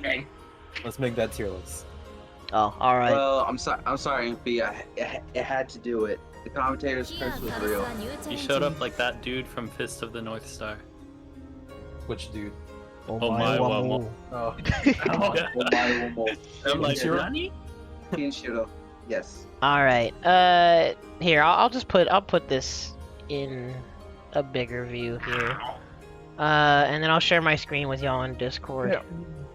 Okay. Let's make that tier list. Oh, all right. Well, I'm sorry, MP. It had to do it. The commentator's curse was real. You showed up like that dude from Fist of the North Star. Which dude? Oh my, Oh. Oh my, I'm like, Sure. Nani? Kinshiro. Yes. All right. Here I'll put this in a bigger view here. And then I'll share my screen with y'all on Discord.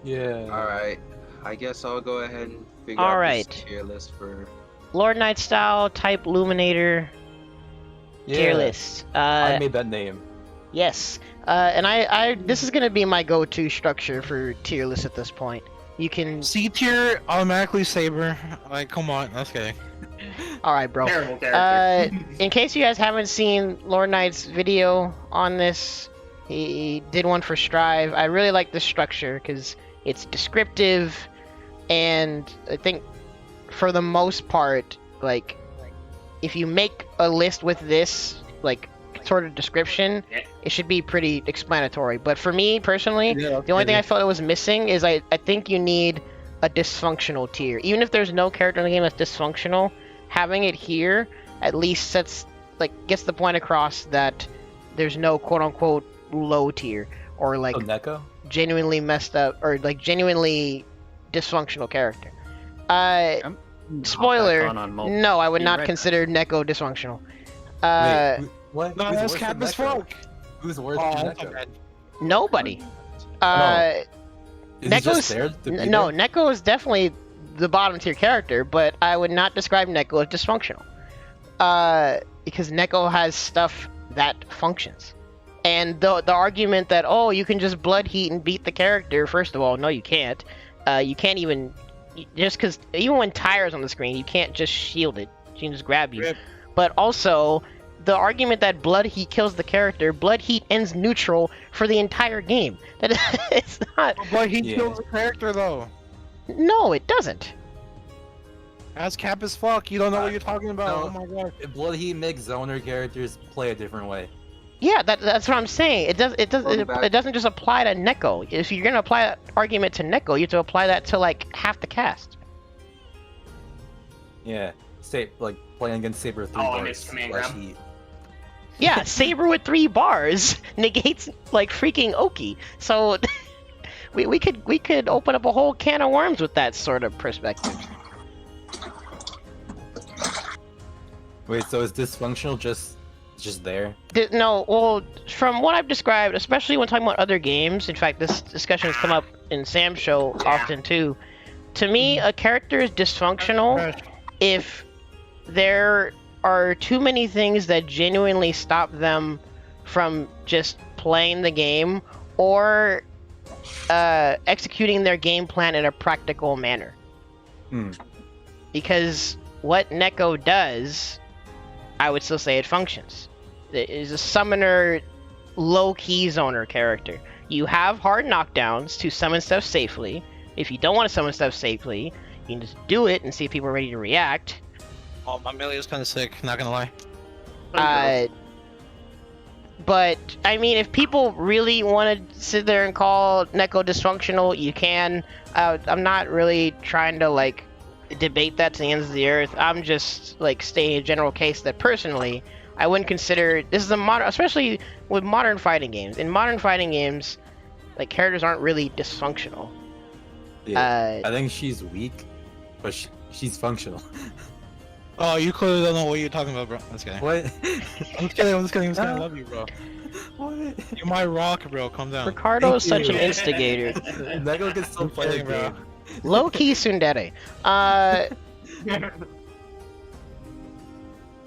Yeah. All right. I guess I'll go ahead and figure All out right. this tier list for. LordKnight style type Luminator tier list. I made that name. Yes. And I this is gonna be my go-to structure for tier list at this point. You can. C tier automatically Saber. Like, come on, that's okay. All right, bro. Terrible character. In case you guys haven't seen LordKnight's video on this, he did one for Strive. I really like this structure because it's descriptive, and I think for the most part, like, if you make a list with this, like, sort of description, it should be pretty explanatory. But for me, personally, the only thing I felt it was missing is I think you need a dysfunctional tier. Even if there's no character in the game that's dysfunctional, having it here at least gets the point across that there's no quote-unquote low tier or like Neko? genuinely messed up or like genuinely dysfunctional character. Spoiler, no, I would not consider Neko dysfunctional. Wait, what? No, Who's that's worse cap than as Neko? fuck. Who's worse Oh, than that's Neko? bad. Nobody. Is he just there to be No, there? Neko is definitely the bottom tier character, but I would not describe Neko as dysfunctional. Because Neko has stuff that functions. And the argument that, oh, you can just blood heat and beat the character, first of all, no, you can't. You can't even, just because, even when Tyra's on the screen, you can't just shield it. She can just grab you. Rip. But also, the argument that blood heat kills the character, blood heat ends neutral for the entire game. That it's not. But he Yeah. kills the character though. No, it doesn't. That's cap as fuck. You don't know what you're talking about. no. Oh my god. Blood Heat makes zoner characters play a different way. Yeah, that's what I'm saying. It doesn't just apply to Neko. If you're gonna apply that argument to Neko, you have to apply that to like half the cast. Yeah. Like playing against Saber with 3 Oh, I bars missed command slash grab. heat. Yeah, Saber with 3 bars negates like freaking Oki. So we could open up a whole can of worms with that sort of perspective. Wait, so is dysfunctional just there? No, well, from what I've described, especially when talking about other games, in fact, this discussion has come up in Sam's show often too. To me, a character is dysfunctional if there are too many things that genuinely stop them from just playing the game or executing their game plan in a practical manner. Because what Neko does, I would still say it functions. It is a summoner, low-key zoner character. You have hard knockdowns to summon stuff safely. If you don't want to summon stuff safely, you can just do it and see if people are ready to react. Oh, my melee is kind of sick. Not gonna lie. But I mean, if people really want to sit there and call Neko dysfunctional, you can. I'm not really trying to like debate that to the ends of the earth. I'm just like stating a general case that personally, I wouldn't consider this is a modern, especially with modern fighting games. In modern fighting games, like characters aren't really dysfunctional. Yeah. I think she's weak, but she's functional. Oh, you clearly don't know what you're talking about, bro. I'm just kidding. What? I'm just kidding. I love you, bro. What? You're my rock, bro. Calm down. Ricardo is such an you. instigator. Neko can still play the kidding, bro. game. Low-key tsundere.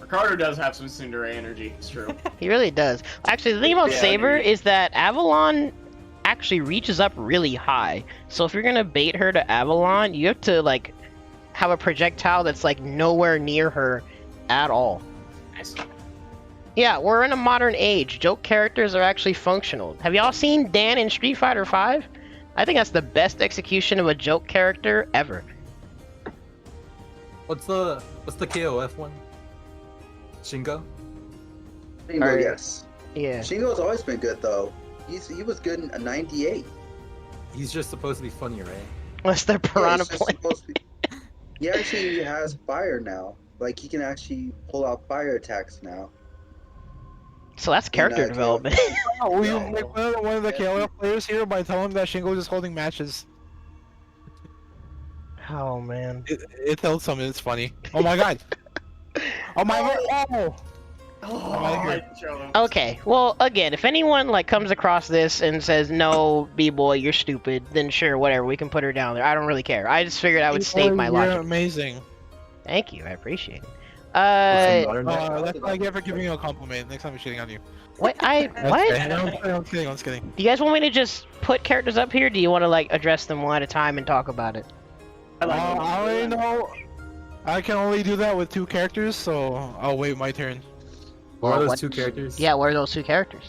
Ricardo does have some tsundere energy, it's true. He really does. Actually, the thing about Yeah, Saber dude. is that Avalon actually reaches up really high. So if you're gonna bait her to Avalon, you have to like have a projectile that's like nowhere near her at all. Nice. Yeah, we're in a modern age. Joke characters are actually functional. Have y'all seen Dan in Street Fighter V? I think that's the best execution of a joke character ever. What's the KOF one? Shingo? Shingo, yes. Yeah. Shingo's always been good though. He was good in a 98. he's just supposed to be funny, right? Unless they're Yeah, piranha it's just plant. supposed to be- He actually has fire now. Like he can actually pull out fire attacks now. So that's character And, development. Oh, we No. make one of the KOF players here by telling him that Shingo is just holding matches. Oh man. It tells him it's funny. Oh my god. Oh my god. Oh. Oh, outta here. I show him. Okay, well, again, if anyone like comes across this and says, "No, B-boy, you're stupid," then sure, whatever, we can put her down there. I don't really care. I just figured I would state my You're logic. amazing. Thank you, I appreciate it. What's the modern That's what I get for giving you a compliment. Next time I'm shitting on you. What? What? I'm kidding. I'm just kidding. Do you guys want me to just put characters up here? Or do you want to like address them one at a time and talk about it? I like I already know. I can only do that with 2 characters, so I'll wait my turn. What are those What? 2 characters? Yeah, what are those 2 characters?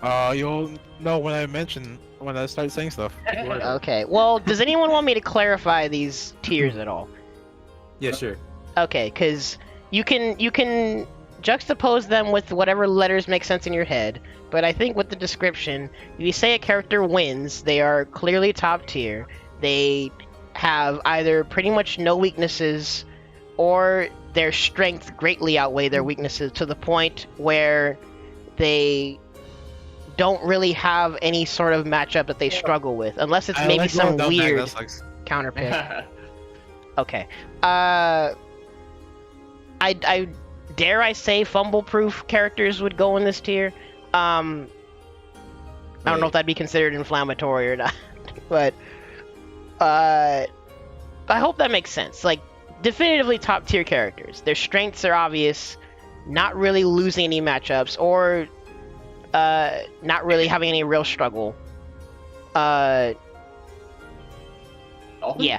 You'll know when I start saying stuff. Okay, well, does anyone want me to clarify these tiers at all? Yeah, sure. Okay, because you can juxtapose them with whatever letters make sense in your head, but I think with the description, if you say a character wins, they are clearly top tier. They have either pretty much no weaknesses, or their strength greatly outweigh their weaknesses to the point where they don't really have any sort of matchup that they struggle with, unless it's maybe some weird counterpick. Okay. I dare I say fumble-proof characters would go in this tier. I don't know if that'd be considered inflammatory or not, but I hope that makes sense. Like, definitively top tier characters. Their strengths are obvious, not really losing any matchups, or not really having any real struggle. Yeah.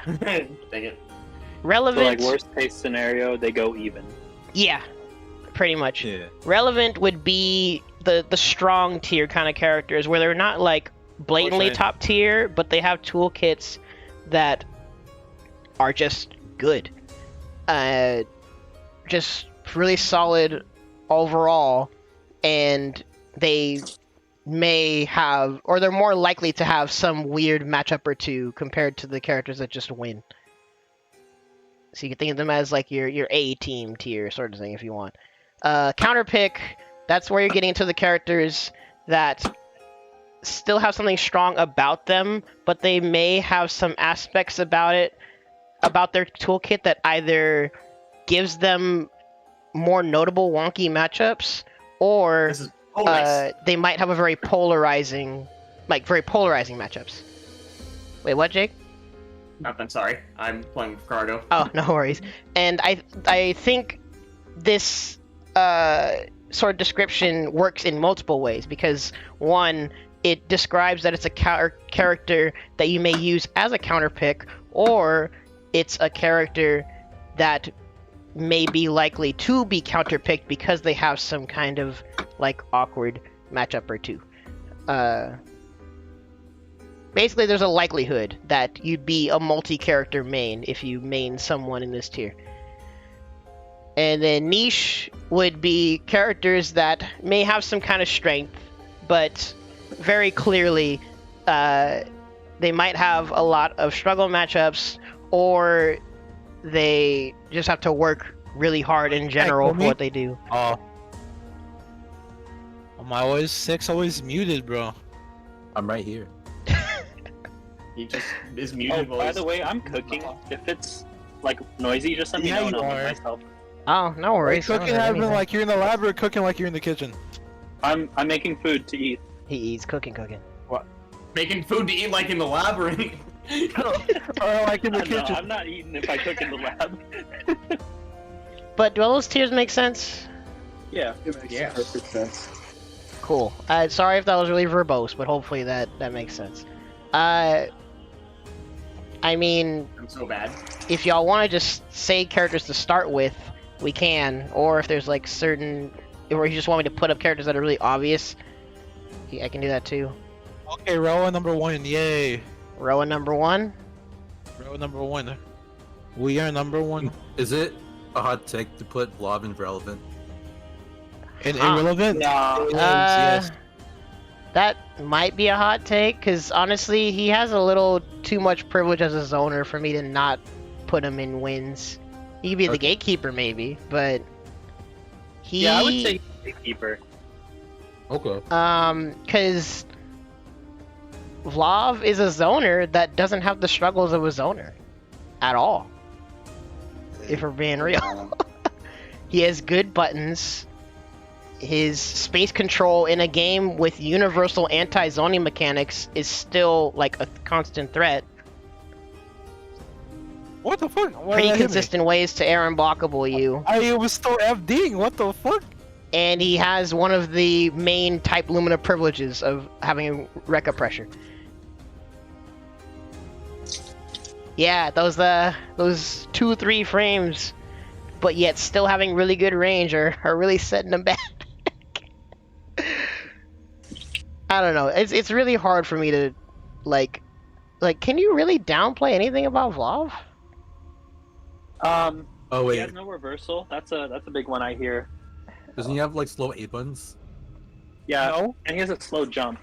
Dang it. Relevant. So like worst case scenario, they go even. Yeah, pretty much. Yeah. Relevant would be the strong tier kind of characters where they're not like blatantly Okay. top tier, but they have toolkits that are just good. Just really solid overall, and they may have, or they're more likely to have some weird matchup or two compared to the characters that just win. So you can think of them as like your A team tier sort of thing if you want. Counterpick, that's where you're getting into the characters that still have something strong about them, but they may have some aspects about their toolkit that either gives them more notable wonky matchups, or This is nice. they might have a very polarizing matchups. Wait, what, Jake? Nothing, sorry. I'm playing Ricardo. Oh, no worries. And I think this sort of description works in multiple ways, because one, it describes that it's a character that you may use as a counterpick, or it's a character that may be likely to be counterpicked because they have some kind of like awkward matchup or two. Basically, there's a likelihood that you'd be a multi-character main if you main someone in this tier. And then niche would be characters that may have some kind of strength, but very clearly they might have a lot of struggle matchups, or they just have to work really hard in general for what they do. Oh. My always 6 always muted, bro. I'm right here. He just is Oh, muted. by the way, I'm cooking. If it's like noisy, just let me know and you I'll mute are. myself. Oh, no worries. I don't Cooking have has been anything. like you're in the lab, or cooking like you're in the kitchen. I'm making food to eat. He eats cooking. Making food to eat like in the labyrinth. Or like in the No, kitchen. I'm not eating if I cook in the lab. But do all those tiers make sense? Yeah. It makes Yeah. perfect sense. Cool. Sorry if that was really verbose, but hopefully that makes sense. I mean, I'm so bad. if y'all want to just say characters to start with, we can. Or if there's like certain, or you just want me to put up characters that are really obvious, I can do that too. Okay, row number 1, yay. Rowan number 1. Row number 1. We are number 1. Is it a hot take to put Blob in relevant? And Huh. irrelevant? Nah. It is, yes. That might be a hot take, because honestly, he has a little too much privilege as a zoner for me to not put him in wins. He could be the gatekeeper, maybe, but he... Yeah, I would say gatekeeper. Okay. Because Vlav is a zoner that doesn't have the struggles of a zoner. At all. If we're being real. He has good buttons. His space control in a game with universal anti-zoning mechanics is still like a constant threat. What the fuck? Why Pretty did that hit me? consistent ways to air and blockable you. I was still FDing. What the fuck? And he has one of the main type Lumina privileges of having Rekka pressure. Yeah, those 2-3 frames, but yet still having really good range are really setting him back. I don't know. It's really hard for me to like can you really downplay anything about Vlav? Oh He wait, has no reversal. That's a big one I hear. doesn't he have like slow A buttons? Yeah, No. and he has a slow jump.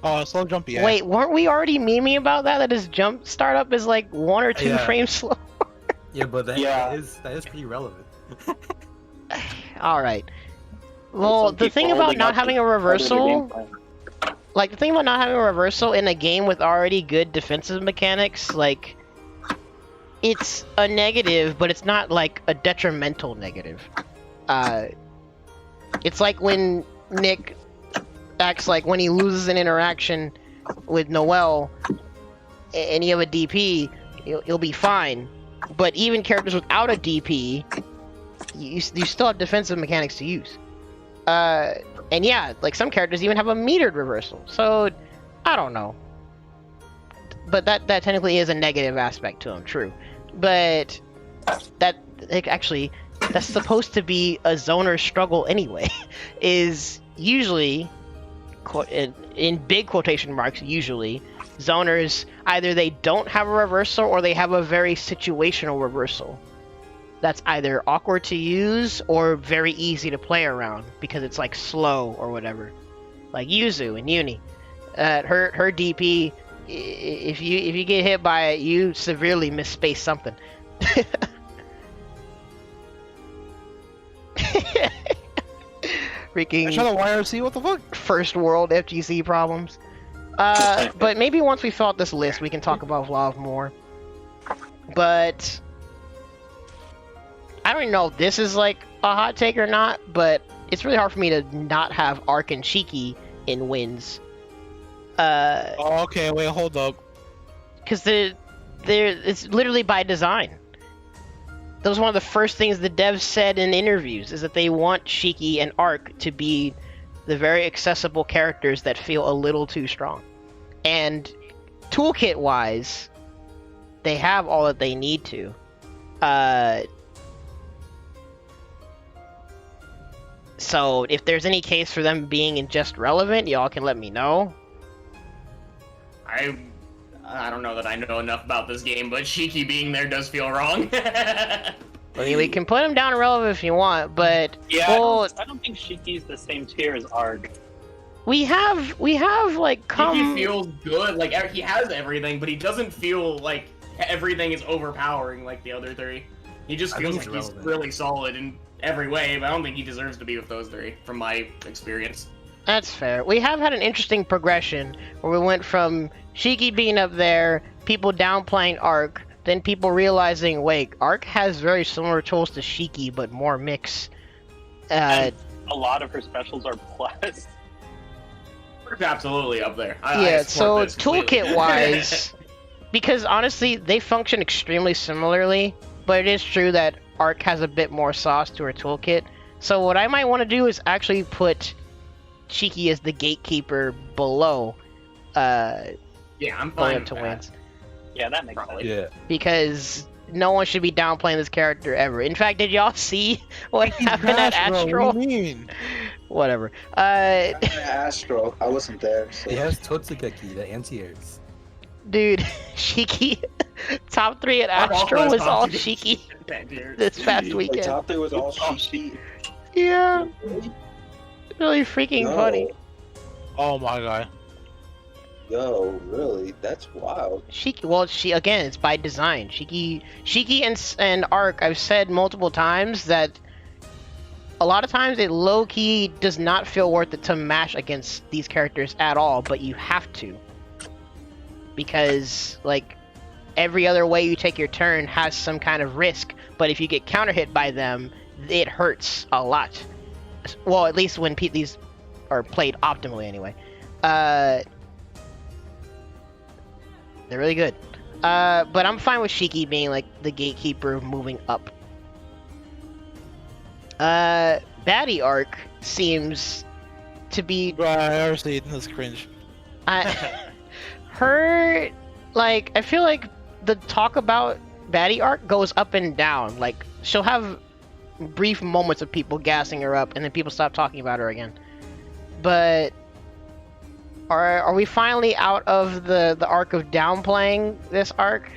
Oh, slow jump, yeah. Wait, weren't we already memeing about that? That his jump startup is like 1 or 2 Yeah. frames slow. Yeah, but that Yeah. that is pretty relevant. All right. Well, Some the people thing about holding not up having a part of the reversal, game plan. like the thing about not having a reversal in a game with already good defensive mechanics, like it's a negative, but it's not like a detrimental negative. It's like when Nick acts like when he loses an interaction with Noel and you have a DP, you'll be fine. But even characters without a DP, you still have defensive mechanics to use. And yeah, like some characters even have a metered reversal. So, I don't know. But that technically is a negative aspect to him, true. But that, like, actually, that's supposed to be a zoner struggle anyway. Is usually, in big quotation marks, usually, zoners, either they don't have a reversal or they have a very situational reversal. That's either awkward to use or very easy to play around because it's like slow or whatever. Like Yuzu in Uni. Her DP, if you get hit by it, you severely misspace something. Freaking Shut up, YRC, what the fuck? first world FGC problems. But maybe once we fill out this list, we can talk about Vlav more. But I don't even know if this is like a hot take or not, but it's really hard for me to not have Ark and Shiki in wins. Oh, okay, wait, hold up. Because it's literally by design. That was one of the first things the devs said in interviews, is that they want Shiki and Ark to be the very accessible characters that feel a little too strong. And toolkit-wise, they have all that they need to. So if there's any case for them being just relevant, y'all can let me know. I don't know that I know enough about this game, but Shiki being there does feel wrong. I mean, we can put him down relevant if you want, but Yeah, well, I don't think Shiki's the same tier as Arg. we have like Shiki feels good, like he has everything, but he doesn't feel like everything is overpowering like the other three. He just I feels think like he's he's relevant. really solid in every way, but I don't think he deserves to be with those three, from my experience. That's fair. We have had an interesting progression where we went from Shiki being up there, people downplaying Ark, then people realizing, wait, Ark has very similar tools to Shiki, but more mix. And a lot of her specials are plus. It's absolutely up there. I Yeah, so support this completely. toolkit-wise, because honestly, they function extremely similarly, but it is true that Ark has a bit more sauce to her toolkit. So what I might want to do is actually put Shiki as the gatekeeper below yeah, I'm fine with to that. wins. Yeah, that makes Probably. sense. Yeah. Because no one should be downplaying this character ever. In fact, did y'all see what He's happened at Astro, Astral? What do you mean? Whatever. Astro, I wasn't there. So. He has Totsugeki, the anti-airs. Dude, Shiki, top 3 at I'm Astro also was all top Shiki tier. this past The weekend. top 3 was all Shiki. Yeah. Really freaking No. funny. Oh my god. Yo, really? That's wild. Shiki, well, again, it's by design. Shiki and Arc, I've said multiple times that a lot of times it low-key does not feel worth it to mash against these characters at all, but you have to. Because, like, every other way you take your turn has some kind of risk, but if you get counter-hit by them, it hurts a lot. Well, at least when these are played optimally, anyway. They're really good. But I'm fine with Shiki being, like, the gatekeeper of moving up. Baddie Arc seems to be... I already this cringe. Her, like, I feel like the talk about Baddie Arc goes up and down. Like, she'll have brief moments of people gassing her up, and then people stop talking about her again. But are we finally out of the arc of downplaying this arc?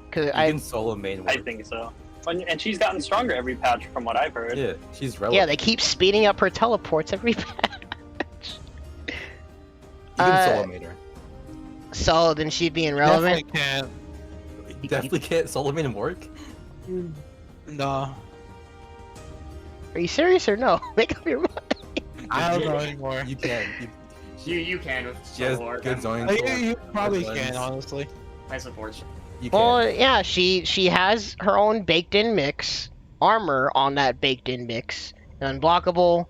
Because I can solo main work. I think so. And she's gotten stronger every patch, from what I've heard. Yeah, she's relevant. Yeah, they keep speeding up her teleports every patch. You can solo main her. So then she'd be irrelevant. Definitely can't. You definitely can't solo main work. No. Are you serious or no? Make up your mind. I don't know anymore. You can. You can with She has solo arc. good zoning Like, tools. you probably good can, lens. honestly. I support you. You can. Well, yeah, she has her own baked-in mix, armor on that baked-in mix, unblockable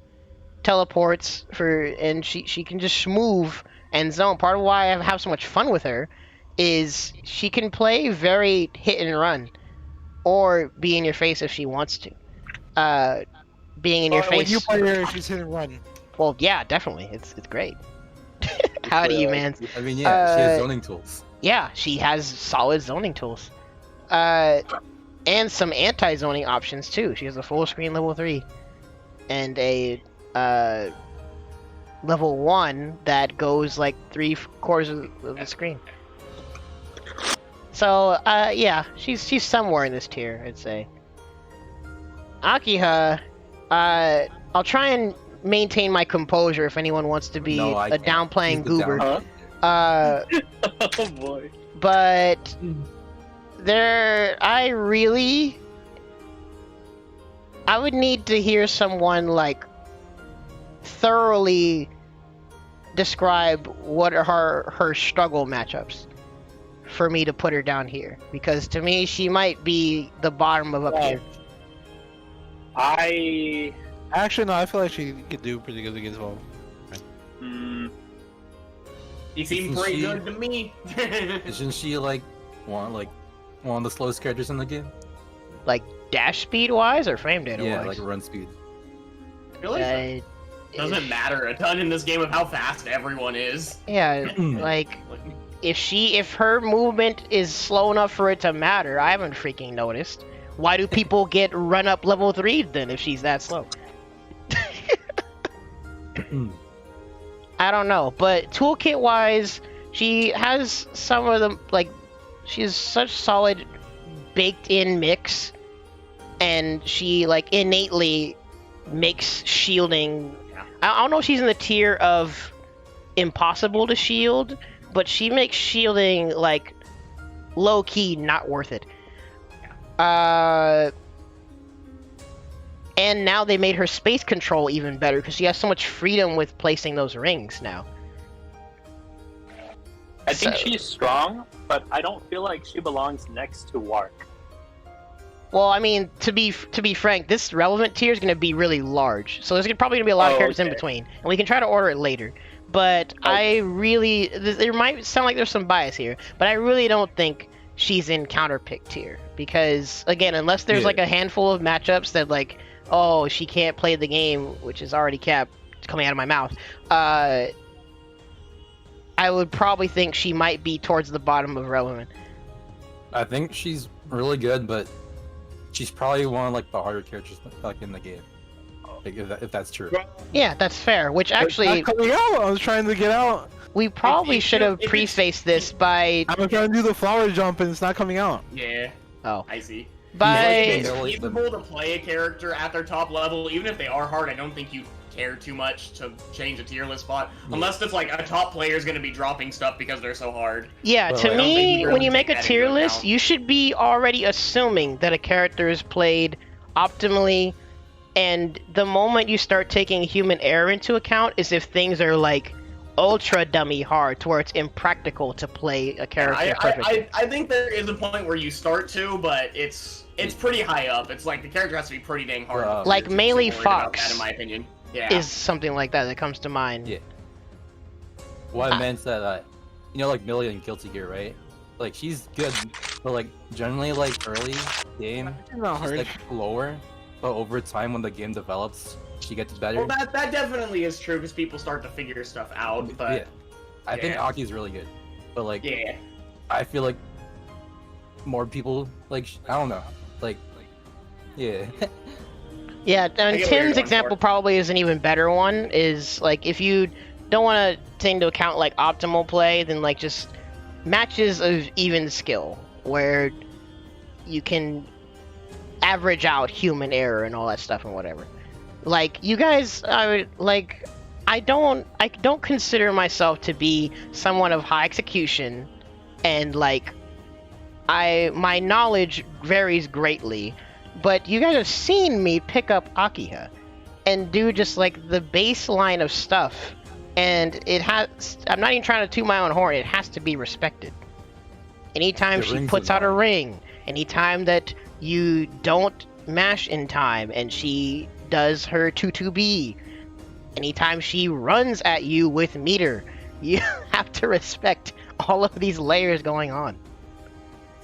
teleports and she can just move and zone. Part of why I have so much fun with her is she can play very hit and run, or be in your face if she wants to. Being in your face. When you play her, she's hit and run. Well, yeah, definitely, it's great. Howdy, you man. I mean, yeah, she has zoning tools. Yeah, she has solid zoning tools. And some anti-zoning options too. She has a full screen level 3 and a level 1 that goes like 3/4 of the screen. So, yeah, she's somewhere in this tier, I'd say. Akiha, I'll try and maintain my composure if anyone wants to be a downplaying goober. Oh boy. But I would need to hear someone like thoroughly describe what are her struggle matchups for me to put her down here, because to me she might be the bottom of up here. Actually, no, I feel like she could do pretty good against Volvo. You seem pretty good to me. Isn't she like one of the slowest characters in the game? Like dash speed wise or frame data Yeah, wise? like run speed. Really? Doesn't matter a ton in this game of how fast everyone is. Yeah, like if her movement is slow enough for it to matter, I haven't freaking noticed. Why do people get run up level 3 then if she's that slow? I don't know, but toolkit wise, she has some of them, like, she has such solid baked in mix, and she like innately makes shielding. I don't know if she's in the tier of impossible to shield, but she makes shielding like low key not worth it. And now they made her space control even better because she has so much freedom with placing those rings now. I think she's strong, but I don't feel like she belongs next to Wark. Well, I mean, to be frank, this relevant tier is going to be really large, so there's probably going to be a lot of characters in between, and we can try to order it later. But there might sound like there's some bias here, but I really don't think she's in counterpick tier, because again, unless there's like a handful of matchups that like, oh, she can't play the game, which is already capped coming out of my mouth, I would probably think she might be towards the bottom of relevant. I think she's really good, but she's probably one of like the harder characters like in the game. Like, if that's true. Yeah, that's fair. Which actually, It's not coming out. I was trying to get out. we probably should have prefaced this by. I was trying to do the flower jump and it's not coming out. Yeah. Oh. I see. By. It's capable to play a character at their top level, even if they are hard. I don't think you care too much to change a tier list spot, unless it's like a top player is going to be dropping stuff because they're so hard. Yeah, Well, to I don't me, think you when really you make take a that tier into list, account. you should be already assuming that a character is played optimally, and the moment you start taking human error into account is if things are like ultra dummy hard to where it's impractical to play a character perfectly. I think there is a point where you start to, but it's pretty high up. It's like the character has to be pretty dang hard. Well, Like to be Melee worried about Fox that, in my opinion. Yeah. Is something like that that comes to mind. Yeah. What I meant is that, you know, like Millie in Guilty Gear, right? Like, she's good, but like, generally, like, early game, Not she's hard. like lower, but over time, when the game develops, she gets better. Well, that definitely is true because people start to figure stuff out. But yeah. I think yeah. Aki's really good, but like, yeah. I feel like more people, like, I don't know, like, yeah. Yeah, I and get what you're Tim's going example for. probably is an even better one. Is like if you don't want to take into account like optimal play, then like just matches of even skill where you can average out human error and all that stuff and whatever. Like you guys, I don't consider myself to be someone of high execution, and like my knowledge varies greatly. But you guys have seen me pick up Akiha and do just like the baseline of stuff, and it has. I'm not even trying to toot my own horn. It has to be respected. Anytime The she ring's puts out a annoying. ring, anytime that you don't mash in time, and she does her 2-2B, anytime she runs at you with meter, you have to respect all of these layers going on.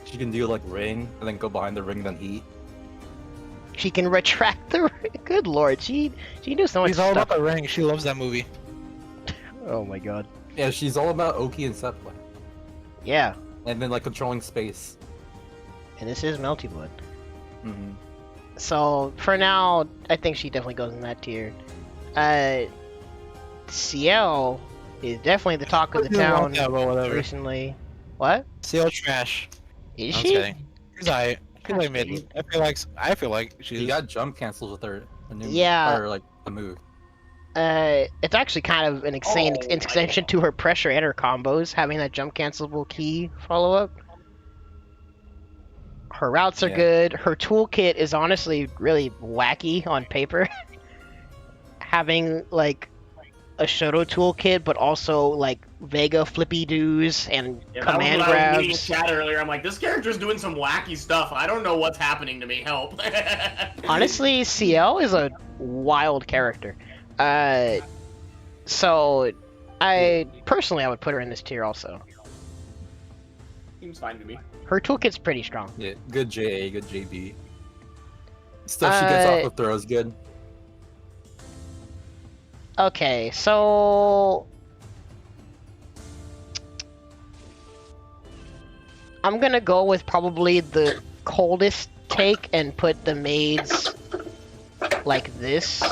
She can do like ring, and then go behind the ring, then heat. She can retract the ring. Good lord, she can do so much He's all stuff. about the ring. She loves that movie. Oh my god. Yeah, she's all about Oki and Sepla. Yeah, And then like controlling space. and this is Melty Blood. Mm-hmm. So for now, I think she definitely goes in that tier. CL is definitely the talk of the town Yeah, but whatever. recently. What? Seal trash. Is I'm she? kidding. She's alright. She's like Gosh, mid. I feel like she's. She got jump cancels with her new Yeah. or like the move. It's actually kind of an insane Oh my extension to her pressure and her combos, having that jump cancelable key follow up. Her routes are Yeah. good. Her toolkit is honestly really wacky on paper. Having like a Shoto toolkit, but also like Vega flippy doos and Yeah, command that was what I was reading in grabs. chat earlier. I'm like, this character's doing some wacky stuff. I don't know what's happening to me. Help. Honestly, CL is a wild character. So I would put her in this tier also. Seems fine to me. Her toolkit's pretty strong. Yeah, good JA, good JB. Stuff she gets off of throws good. Okay, so I'm gonna go with probably the coldest take and put the maids like this.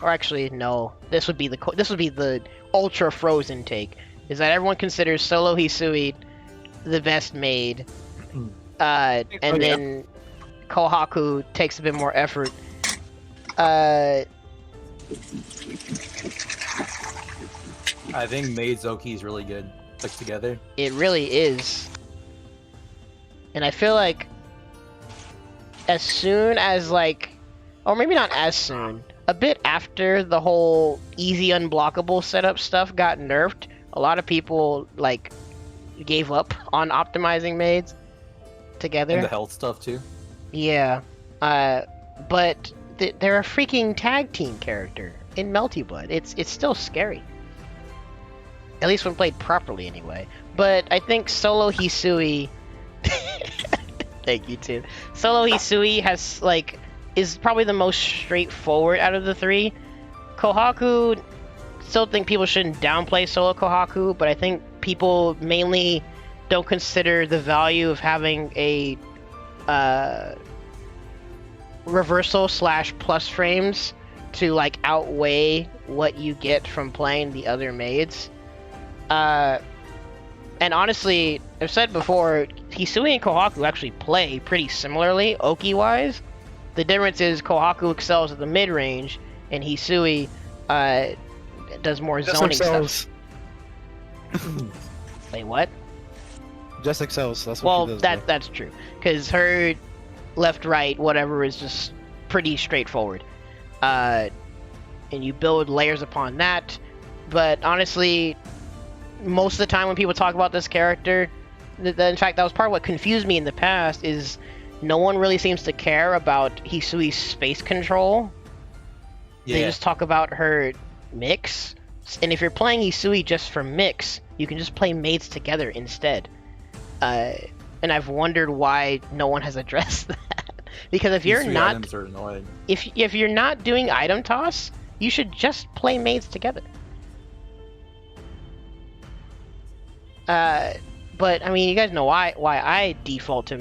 Or actually, no. This would be the ultra frozen take. Is that everyone considers Solo Hisui the best maid, and yeah. then Kohaku takes a bit more effort. I think Maid Zoki is really good put together. It really is. And I feel like as soon as like, or maybe not as soon, a bit after the whole easy unblockable setup stuff got nerfed, a lot of people like gave up on optimizing maids together. And the health stuff too. Yeah. But they're a freaking tag team character in Melty Blood. It's still scary. At least when played properly, anyway. But I think Solo Hisui. Thank you, too. Solo Hisui is probably the most straightforward out of the three. Kohaku, still think people shouldn't downplay Solo Kohaku, but I think people mainly don't consider the value of having a reversal / plus frames to like outweigh what you get from playing the other maids. And honestly, I've said before, Hisui and Kohaku actually play pretty similarly, Oki-wise. The difference is Kohaku excels at the mid-range, and Hisui does more Just zoning excels. stuff. Wait, what? Just excels. That's what Well, she does. that's true. Because her left, right, whatever is just pretty straightforward. And you build layers upon that. But honestly, most of the time when people talk about this character, in fact, that was part of what confused me in the past, is no one really seems to care about Hisui's space control. They Yeah. just talk about her mix. And if you're playing Hisui just for mix, you can just play maids together instead. And I've wondered why no one has addressed that. Because if you're These three not items are annoying. if you're not doing item toss, you should just play maids together. But I mean, you guys know why I default to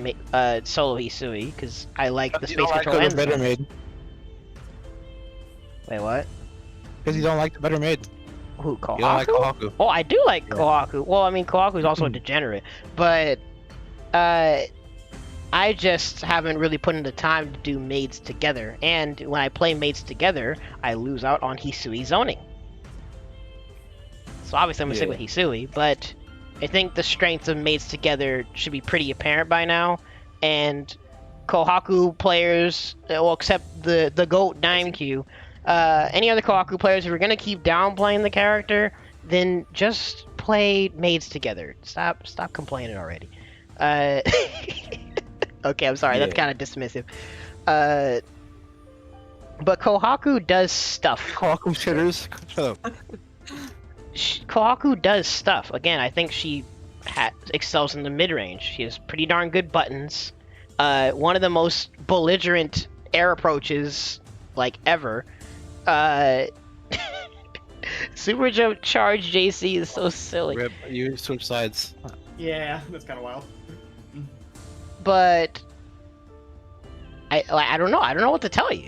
solo Hisui, because I like the You space don't like control the and better maid. Wait, what? Because you don't like the better maid. Who, Kohaku? You don't like Kohaku. Oh, I do like Kohaku. Well, I mean, Kohaku is also a degenerate, but I just haven't really put in the time to do maids together. And when I play maids together, I lose out on Hisui zoning. So obviously I'm gonna stick with Hisui, but I think the strengths of maids together should be pretty apparent by now. And Kohaku players, well, except the GOAT DaimQ, any other Kohaku players, if you're gonna keep downplaying the character, then just play maids together. Stop complaining already. Okay, I'm sorry, that's kind of dismissive. But Kohaku does stuff. Kohaku shitters. Shut up. Kohaku does stuff. Again, I think she excels in the mid-range. She has pretty darn good buttons. One of the most belligerent air approaches, like, ever. Super Jump Charge JC is so silly. Rip, you switch sides. Yeah, that's kind of wild. But I don't know. I don't know what to tell you.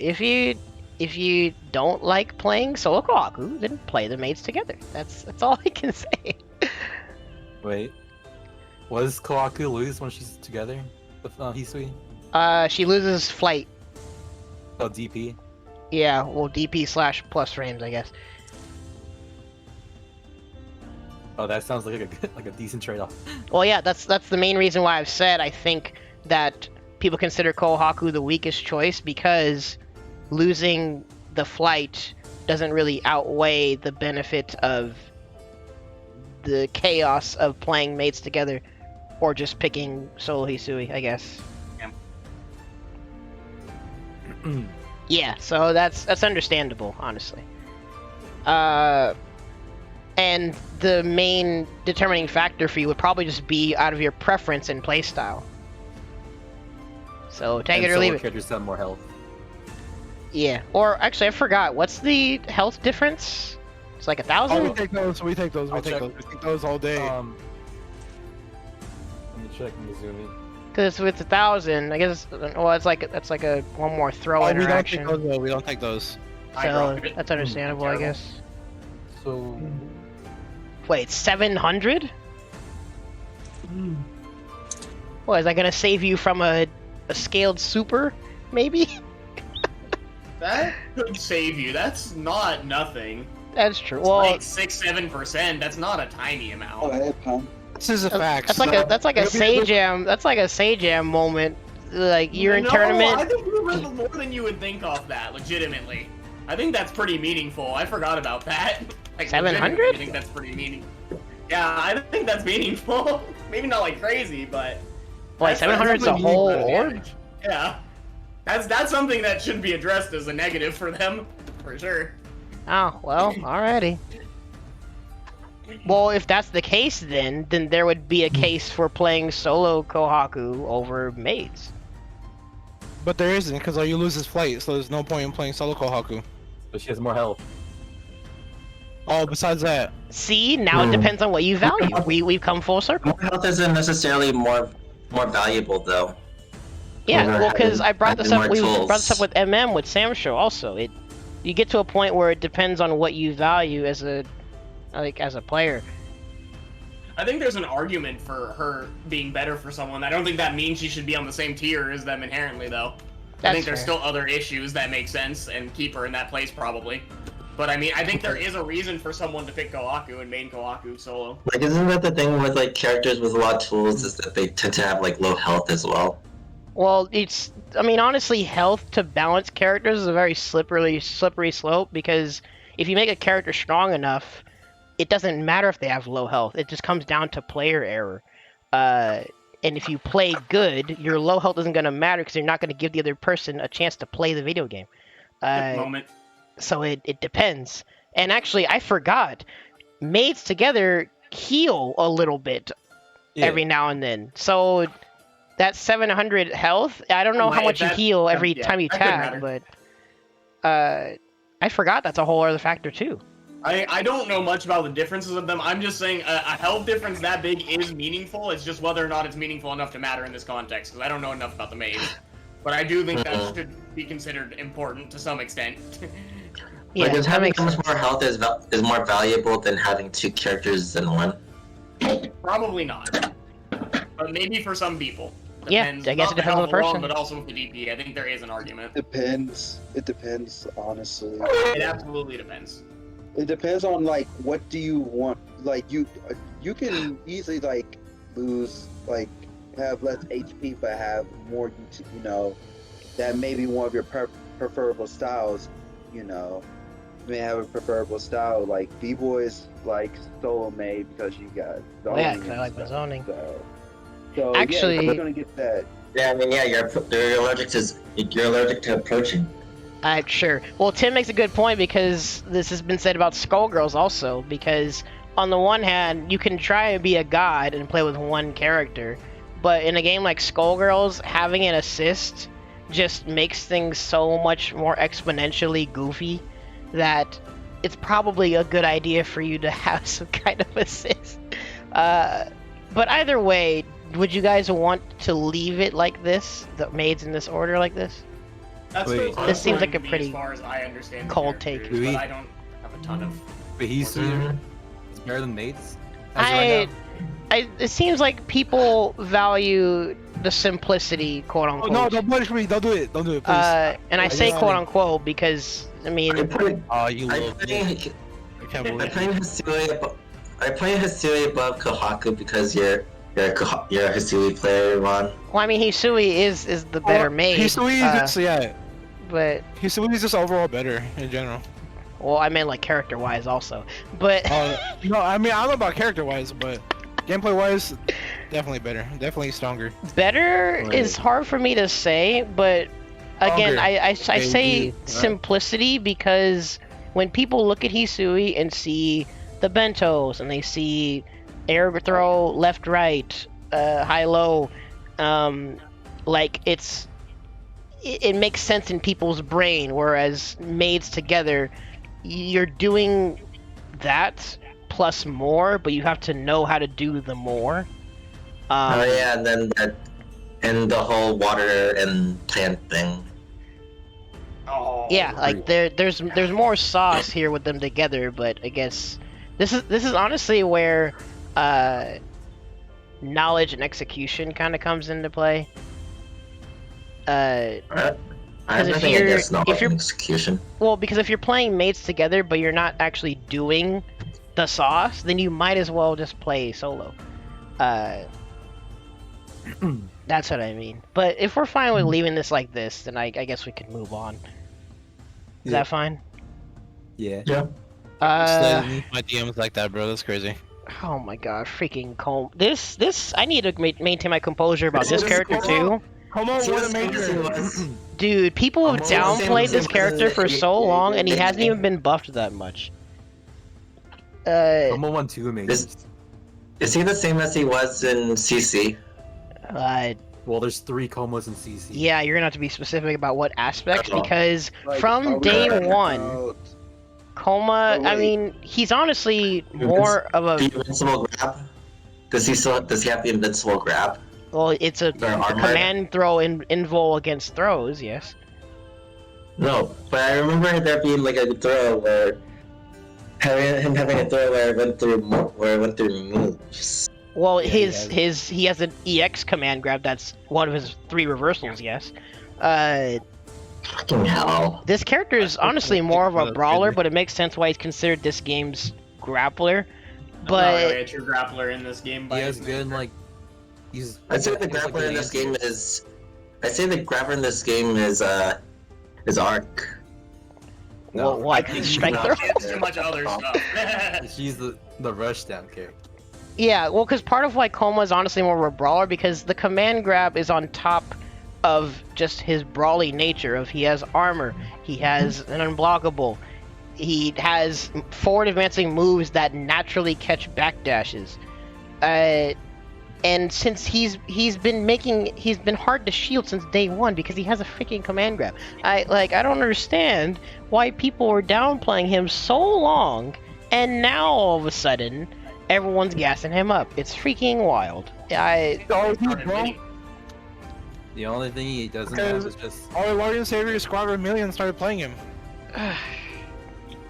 If you don't like playing solo Kohaku, then play the mates together. That's all I can say. Wait. What does Kohaku lose when she's together with Hisui? She loses flight. Oh, DP. Yeah, well, DP / plus frames, I guess. Oh, that sounds like a decent trade-off. Well, yeah, that's the main reason why I've said I think that people consider Kohaku the weakest choice, because losing the flight doesn't really outweigh the benefit of the chaos of playing mates together, or just picking solo Hisui, I guess. Yeah. Yeah, so that's understandable, honestly. And the main determining factor for you would probably just be out of your preference and playstyle. So take it or leave it. Characters have more health. Yeah. Or actually, I forgot. What's the health difference? It's like 1,000. Oh, we take those. We take those. We I'll take check. those. We take those all day. Let me check Mizumi. Because with 1,000, I guess. Well, that's like a one more throw Oh, we don't interaction. take those though. We don't take those. I So dropped it. that's understandable, I Terrible. guess. So Wait, 700? What, is that gonna save you from a scaled super? Maybe? That could save you. That's not nothing. That's true. It's Well, like 6-7%. That's not a tiny amount. Oh, hey, Pam. This is a fact. that's like a Sajam. That's like a Sajam moment. Like you're in No, tournament. I think you were more than you would think off that. Legitimately, I think that's pretty meaningful. I forgot about that. Like 700? legitimately, I think that's pretty meaningful. Yeah, I think that's meaningful. Maybe not like crazy, but. Wait, that's 700's a definitely whole meaningful orb? damage. Yeah, that's something that should be addressed as a negative for them, for sure. Oh, well, alrighty. Well, if that's the case, then there would be a case for playing solo Kohaku over maids. But there isn't, because all you lose is flight, so there's no point in playing solo Kohaku. but she has more health. Oh, besides that, See, now it depends on what you value. We've come full circle. More health isn't necessarily more valuable though. Yeah, Over well, because I brought this having up. more We tools. brought this up with MM with Sam Show also. You get to a point where it depends on what you value as a player. I think there's an argument for her being better for someone. I don't think that means she should be on the same tier as them inherently, though. I That's think there's fair. still other issues that make sense and keep her in that place, probably. But I mean, I think there is a reason for someone to pick Kohaku and main Kohaku solo. Like, isn't that the thing with like characters with a lot of tools is that they tend to have like low health as well? Well, I mean, honestly, health to balance characters is a very slippery slope, because if you make a character strong enough, it doesn't matter if they have low health. It just comes down to player error. And if you play good, your low health isn't going to matter because you're not going to give the other person a chance to play the video game. Moment. So it depends. And actually, I forgot. Maids together heal a little bit every now and then. So that 700 health, I don't know how much you heal every time you tap, but I forgot that's a whole other factor too. I don't know much about the differences of them. I'm just saying a health difference that big is meaningful. It's just whether or not it's meaningful enough to matter in this context, because I don't know enough about the maids. But I do think that should be considered important to some extent. Like, is having so much more health is more valuable than having two characters than one? Probably not. But maybe for some people. Depends. Yeah, I guess it depends on the person. But also with the DP, I think there is an argument. Depends. It depends, honestly. It absolutely depends. It depends on like what do you want. Like you can easily like lose, like have less HP but have more. You know, that may be one of your preferable styles. You know, you may have a preferable style. Like B-Boys like solo made because you got zoning. Yeah, because I like the zoning. So actually, yeah, you're gonna get that. Yeah, I mean, yeah, you're allergic to approaching. Sure. Well, Tim makes a good point, because this has been said about Skullgirls also, because on the one hand, you can try and be a god and play with one character, but in a game like Skullgirls, having an assist just makes things so much more exponentially goofy that it's probably a good idea for you to have some kind of assist. But either way, would you guys want to leave it like this, the maids in this order like this? This seems like a pretty as far as I understand cold take. But I don't have a ton of. But he's better than mates. Right it seems like people value the simplicity, quote unquote. Oh no! Don't punish me! Don't do it! Don't do it, please. And I say quote unquote because I mean. I'm playing Hasui above Kohaku because you're a Hasui player, Ron. Well, I mean, Hisui is the better maid. Hisui is just, but Hisui is just overall better in general. Well, I meant like character-wise also, but. No, I mean I don't know about character-wise, but gameplay-wise, definitely better, definitely stronger. Better is hard for me to say, but again, I say simplicity because when people look at Hisui and see the bentos and they see air throw left right, high low, like it makes sense in people's brain, whereas maids together, you're doing that plus more, but you have to know how to do the more. And then and the whole water and plant thing. Yeah, like there's more sauce here with them together, but I guess this is honestly where knowledge and execution kind of comes into play. Because if you're execution. Well, because if you're playing mates together but you're not actually doing the sauce, then you might as well just play solo. That's what I mean. But if we're fine with leaving this like this, then I guess we can move on. Is that fine? Yeah. Sliding my DMs like that, bro. That's crazy. Oh my god, freaking this I need to maintain my composure about this character too. Dude, people have downplayed this character for so long, and he hasn't even been buffed that much. Como 1-2 amazing. Is he the same as he was in CC? Well, there's 3 Comos in CC. Yeah, you're gonna have to be specific about what aspects, because from day one, Coma. I mean, he's honestly more of a. The invincible grab. Does he have the invincible grab? Well, it's a command throw invul against throws, yes. No, but I remember there being like a throw where having a throw where it went through moves. Well, he has an EX command grab. That's one of his 3 reversals, yes. Fucking hell. This character is honestly more of a brawler, but it makes sense why he's considered this game's grappler. Not But really a true grappler in this game. He By has his good nature. like. He's. I'd say the he's, like, grappler in good this game anti-airs. is. I'd say the grappler in this game is Arc. well, what? think Strike she throw? has too much other stuff. She's the rushdown character. Yeah, well, because part of why Coma is honestly more of a brawler, because the command grab is on top of just his brawly nature. Of he has armor, he has an unblockable, he has forward advancing moves that naturally catch backdashes. And since he's been hard to shield since day one because he has a freaking command grab. I don't understand why people were downplaying him so long, and now all of a sudden everyone's gassing him up. It's freaking wild. Oh, dude, bro. The only thing he doesn't have is just. Our Lord and Savior Squadron Million started playing him.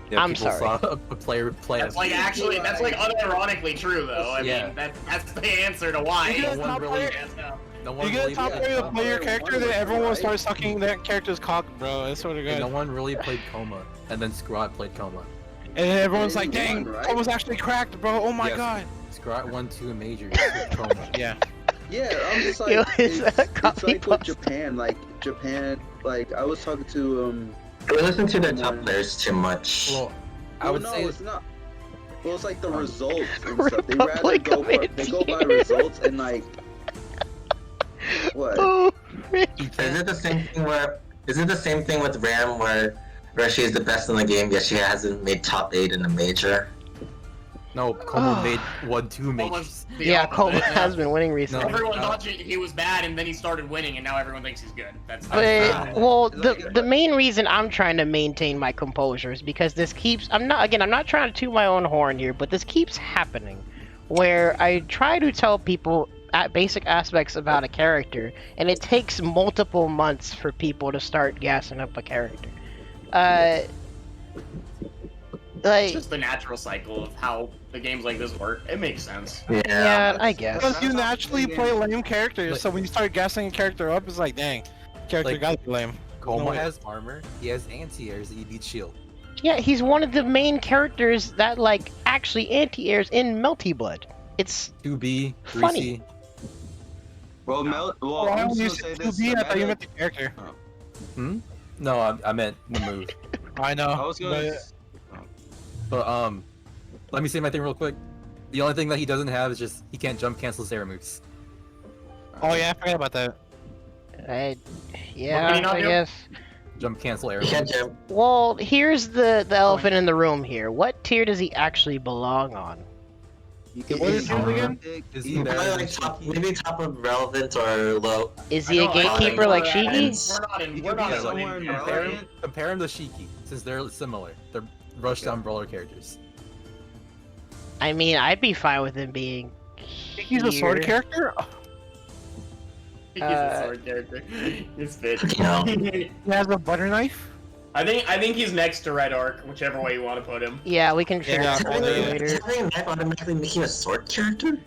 Yeah, I'm people sorry. saw a player play. That's like actually, that's like unironically true though. I Yeah. mean, that's the answer to why. You get a No one top really- player- No one You get a really. top player to play your character, then everyone will start sucking that character's cock, bro. I swear to God. No one really played Coma, and then Scrot played Coma. And then everyone's like, Anyone, dang, right? Coma's actually cracked, bro. Oh my Yes. God. Scrot won 2 majors with Coma. Yeah. Yeah, I'm just like, Yo, it's, it's a it's copy like with pasta. Japan, like I was talking to We listen to their top players too much. Well, I well, would no, say it's not. Well, it's like the results and stuff. They rather Republic go of for, they go by India. results and like what? Oh, Is it the same thing where? Is it the same thing with Ram where she is the best in the game yet she hasn't made top 8 in a major? no. Coma won 2 majors. Almost the yeah, opposite, Coma yeah. has been winning recently. Everyone thought he was bad, and then he started winning, and now everyone thinks he's good. That's But well, the main reason I'm trying to maintain my composure is because this keeps. I'm not trying to toot my own horn here, but this keeps happening, where I try to tell people basic aspects about a character, and it takes multiple months for people to start gassing up a character. It's Like, just the natural cycle of how the games like this work. It makes sense. yeah, I guess. Because you naturally play lame characters, Like- so when you start gassing a character up, it's like, dang, character Like- gotta be lame. Coma No way. has armor. He has anti-airs. He beats shield. Yeah, he's one of the main characters that like actually anti-airs in Melty Blood. It's 2B, 3C. Funny. Well, Well, I'm when you just gonna said say this. 2B, I thought you Meta- meant the character. No, I meant the move. I know. I was gonna. But let me say my thing real quick. The only thing that he doesn't have is just he can't jump cancel his air moves. Oh yeah, I forgot about that. Yeah, he not I do? guess. Jump cancel air You can't moves. jump. Well, here's the elephant in the room here. What tier does he actually belong on? What is yours again? Is he Probably better than like top, Shiki? maybe top of relevant or low. Is he a gatekeeper like Shiki? We're not Yeah, in like, winning here. compare him to Shiki, since they're similar. They're rushdown brawler characters. I mean, I'd be fine with him being. He's a sword here. character? He's a sword character. He's fit. You know. He has a butter knife? I think he's next to Red Arc, whichever way you want to put him. Yeah, we can figure Yeah, out that yeah. later. Is having a knife automatically making a sword character?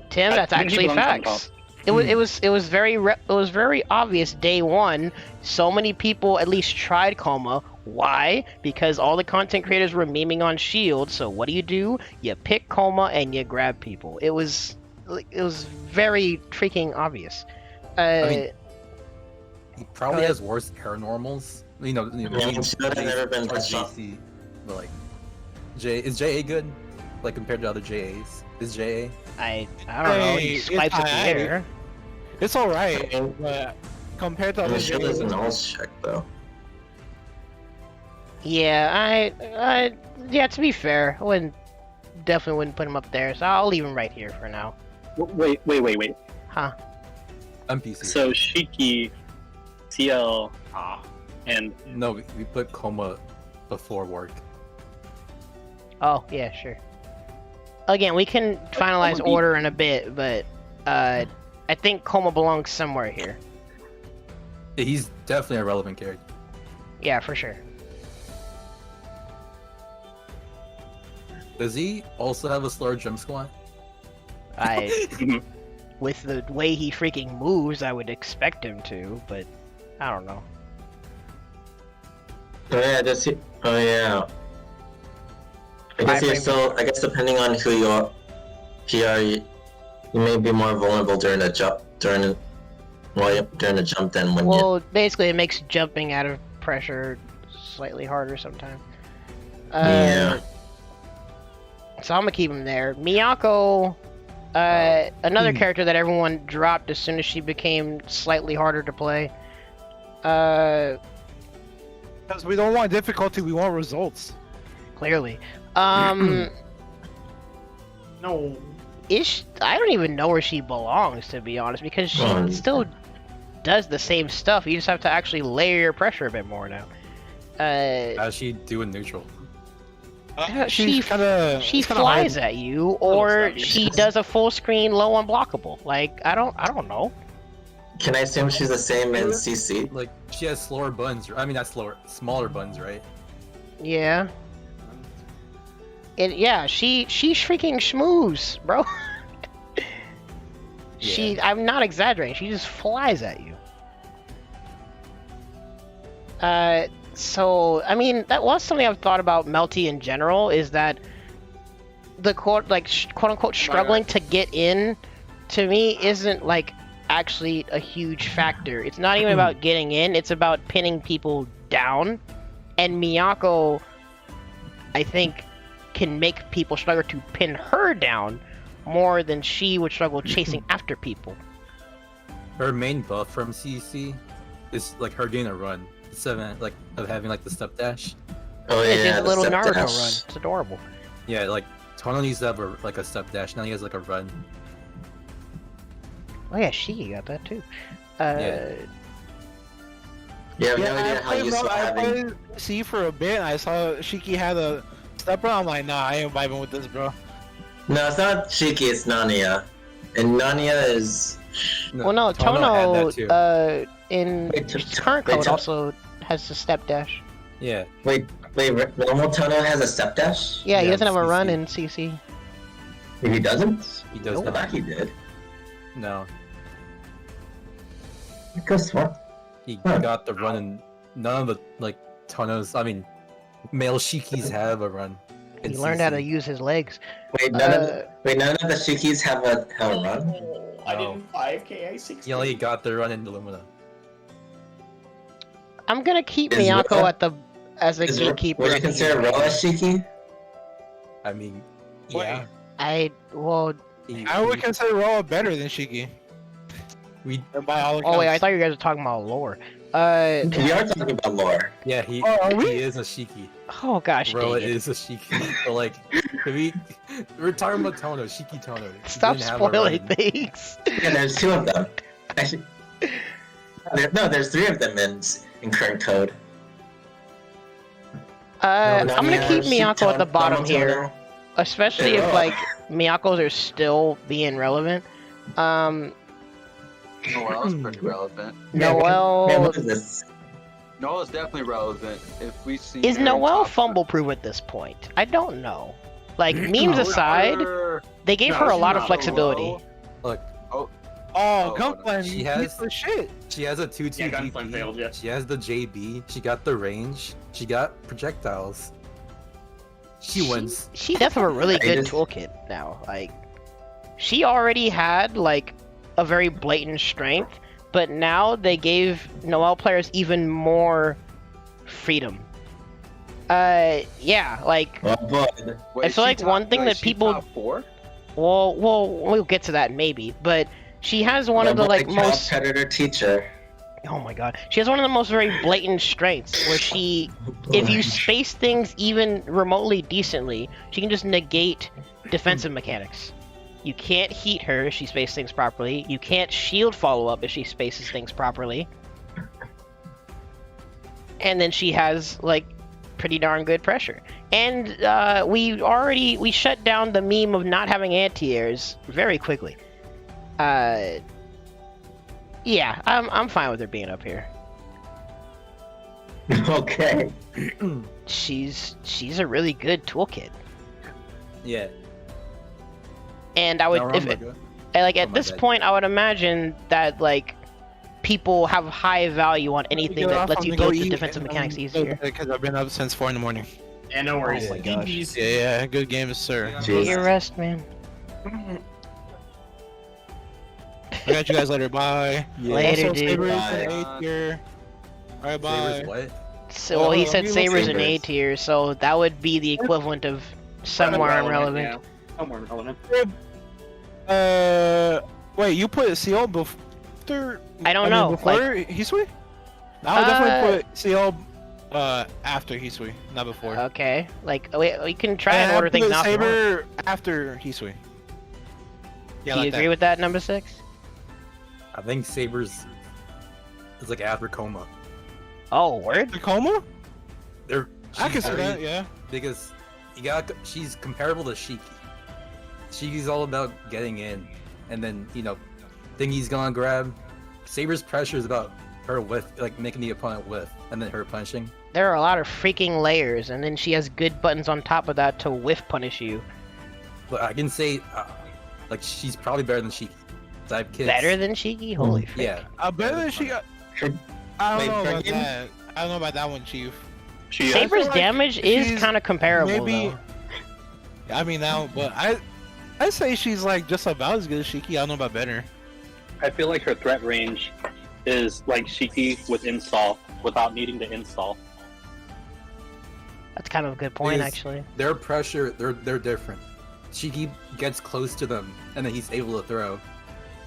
Tim, I that's think he actually belongs on facts. It was very obvious day one. So many people at least tried Coma. Why? Because all the content creators were memeing on Shield. So what do? You pick Coma and you grab people. It was very freaking obvious. I mean, he probably has worse paranormals. You know Yeah, Shield has never been or touched on. GC, but like, is JA good? Like compared to other JAs? Is JA? I don't know. He Hey, it's swipes at the alright. air. It's alright, but compared to The other shield games, is an all check though. Yeah, yeah. To be fair, I definitely wouldn't put him up there. So I'll leave him right here for now. Wait. Huh? NPC. So Shiki, CL, and No, we put Coma before work. Oh, yeah, sure. Again, we can finalize Coma order in a bit, but I think Coma belongs somewhere here. Yeah, he's definitely a relevant character. Yeah, for sure. Does he also have a slower jump squat? I with the way he freaking moves, I would expect him to, but I don't know. Oh yeah, oh yeah. I guess you're still. I guess depending on who you are, you may be more vulnerable during the jump during the jump than when you. Well, basically, it makes jumping out of pressure slightly harder sometimes. Yeah. So I'm gonna keep him there. Miyako, another character that everyone dropped as soon as she became slightly harder to play. Because we don't want difficulty, we want results. Clearly. No. I don't even know where she belongs, to be honest, because she still does the same stuff. You just have to actually layer your pressure a bit more now. How's she doing neutral? She flies at you, or she does a full screen low unblockable. Like, I don't know. Can I assume she's the same in CC? Like, she has slower buttons. I mean, not slower, smaller buttons, right? Yeah. Yeah, she freaking schmooze, bro. I'm not exaggerating. She just flies at you. So I mean, that was something I've thought about Melty in general. Is that the quote unquote struggling to get in, to me, isn't like actually a huge factor. It's not even about getting in. It's about pinning people down. And Miyako, I think, can make people struggle to pin her down more than she would struggle chasing after people. Her main buff from CC is like her getting a run. Like of having like the step dash. Oh yeah, It's just a little step Naruto dash. run. It's adorable. Yeah, like Tono needs to have like a step dash. Now he has like a run. Oh yeah, she got that too. Yeah. You have no idea how useful I having. played C for a bit, and I saw Shiki had a step run. I'm like, nah, I ain't vibing with this, bro. No, it's not Shiki, it's Nania. And Nania is. Well, no, had Tono, that too. in Wait, current wait, code also has the step dash. Yeah. Wait, normal Tono has a step dash? Yeah, he Yeah, doesn't have a CC. run in CC. He doesn't? He does I not. thought he did. No. Because what? He got the run, and none of the like Tonos. I mean, male Shikis have a run. in He learned how to CC. use his legs. Wait, none of the Shikis have a run? I No. didn't 5K, I 6K. He only got the run in Lumina. I'm gonna keep Is Miyako as a Would gatekeeper. you of the consider game. Roa Shiki? I mean, Wait. yeah. I I would consider Roa better than Shiki. we And by all Oh wait, I accounts. thought you guys were talking about lore. We are talking about lore. yeah he Oh, are we? he is a Shiki. Oh gosh, Roa dang it. is a Shiki. But like, we're talking about Tono, Shiki Tono. He Stop didn't have a spoiling run. things. Yeah, there's two of them. Actually, there's three of them in current code. I'm gonna Nania, keep Miyako at the bottom Tono, here, especially if Yeah. like Miyakos are still being relevant. Noel's pretty relevant. Man, Noel what is this? Noel's definitely relevant. If we see is her in Noel top fumble proof at this point? I don't know. Like memes No, aside, they gave no, her a she's lot of not flexibility. Noel. Look, Oh, Oh, Gunplan, she he has- has the shit. she has a 2-2 Yeah, Gunplan DP. failed, yeah. She has the JB. She got the range. She got projectiles. She wins. She does have a really I good just- toolkit now. Like, she already had like a very blatant strength, but now they gave Noel players even more freedom. Yeah, like, Oh boy. Wait, I feel she like one thing wait, that she people- top 4? well, we'll get to that maybe, but she has one of the My like boy, most. child predator teacher. Oh my god, she has one of the most very blatant strengths where she, if you space things even remotely decently, she can just negate defensive mechanics. You can't heat her if she spaces things properly. You can't shield follow up if she spaces things properly. And then she has like pretty darn good pressure. And we shut down the meme of not having anti-airs very quickly. Yeah, I'm fine with her being up here. Okay. She's a really good toolkit. Yeah. And I would Now if remember, And, like, at my this bad. point, I would imagine that, like, people have high value on anything that lets you build the defensive mechanics easier. Because I've been up since 4 in the morning. Yeah, no worries. Oh my gosh. GG's. Yeah, good games, sir. Get your rest, man. I got you guys later. Bye. Later, Also, dude. Saber's Bye. in 8th tier. Alright, bye. Sabers what? So, well, he Oh, said we will Saber's an A Sabers. tier, so that would be the equivalent of somewhere irrelevant. Yeah. Somewhere irrelevant. Wait, you put CO before? I don't know, Before Hisui? I would definitely put CO after Hisui, not before. Okay, like, we can try and I order things put off. if you want. Saber after Hisui. Yeah, Do you like agree with that, number 6? I think Sabers is like after Coma. Oh, word? Tacoma? They're I can she's see very- that, yeah. Because she's comparable to Shiki. Shiki's all about getting in, and then Thingy's gonna grab. Saber's pressure is about her whiff, like making the opponent whiff, and then her punching. There are a lot of freaking layers, and then she has good buttons on top of that to whiff punish you. But I can say, like she's probably better than Shiki. Type kids. Better than Shiki? Holy frick. Yeah. Better than she got. I don't know about that. I don't know about that one, Chief. Saber's like damage is she's kind of comparable, maybe- though. I mean now, but I say she's like just about as good as Shiki. I don't know about better. I feel like her threat range is like Shiki with install without needing to install. That's kind of a good point, Because actually. Their pressure, they're different. Shiki gets close to them, and then he's able to throw.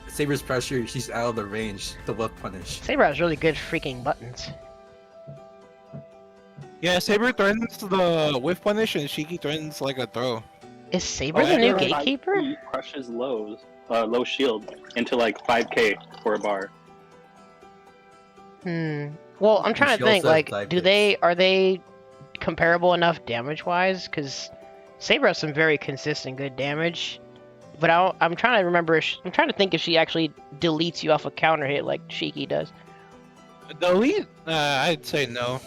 Saber's pressure, she's out of the range to whiff punish. Saber has really good freaking buttons. Yeah, Saber threatens the whiff punish, and Shiki threatens like a throw. Is Saber Oh, the new yeah. gatekeeper? He crushes low shield into like 5k for a bar. Well, I'm trying she to think, also has like, type are they comparable enough damage-wise? Because Saber has some very consistent good damage. But I'm trying to remember, I'm trying to think if she actually deletes you off a counter hit like Shiki does. Delete? I'd say no.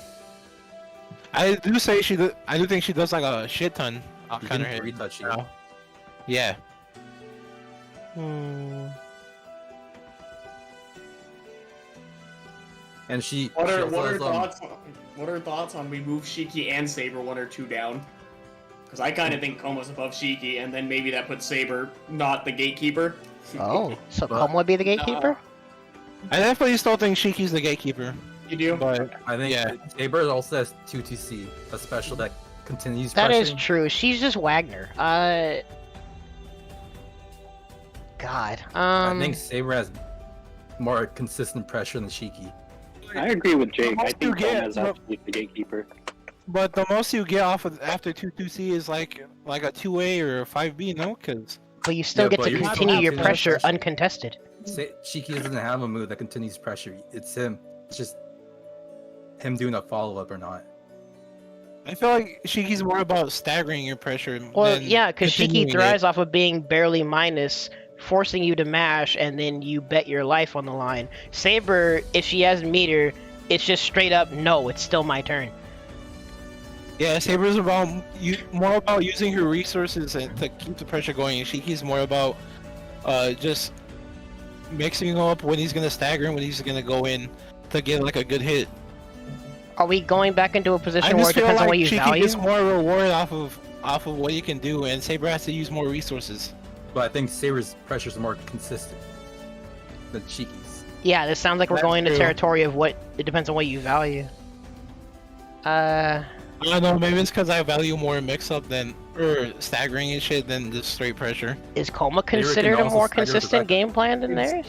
I do think she does like a shit ton of You counter can hit. retouch you. now. Yeah. And she. What she are also what are has, thoughts? What are thoughts on we move Shiki and Saber 1 or 2 down? Because I kind of think Koma's above Shiki, and then maybe that puts Saber not the gatekeeper. Oh, so But- Koma would be the gatekeeper? I definitely still think Shiki's the gatekeeper, You do? but I think yeah. Saber also has 2TC, a special that continues That is pressuring. true. She's just Wagner. God. I think Saber has more consistent pressure than Shiki. I agree with Jake. I Most you think get, Koma is actually the gatekeeper. But the most you get off of after 2-2C is like a 2A or a 5B, no? Because But you still Yeah, get but to you're not continue your allowed to pressure pressure. uncontested. Shiki doesn't have a move that continues pressure. It's him. It's just him doing a follow-up or not. I feel like Shiki's more about staggering your pressure. Well, than yeah, because Shiki continuing thrives it. off of being barely minus, forcing you to mash, and then you bet your life on the line. Saber, if she has meter, it's just straight up, no, it's still my turn. Yeah, Saber's more about using her resources and to keep the pressure going. And Shiki's more about just mixing up when he's gonna stagger and when he's gonna go in to get like a good hit. Are we going back into a I position where just it feel depends like on what you Shiki value? gets more reward off of what he can do, and Saber has to use more resources. But I think Saber's pressure is more consistent than Shiki's. Yeah, this sounds like we're That's going into true. territory of what it depends on what you value. I don't know, maybe it's because I value more mix-up or staggering and shit than just straight pressure. Is Koma can considered a also more stagger with consistent record. game plan than theirs?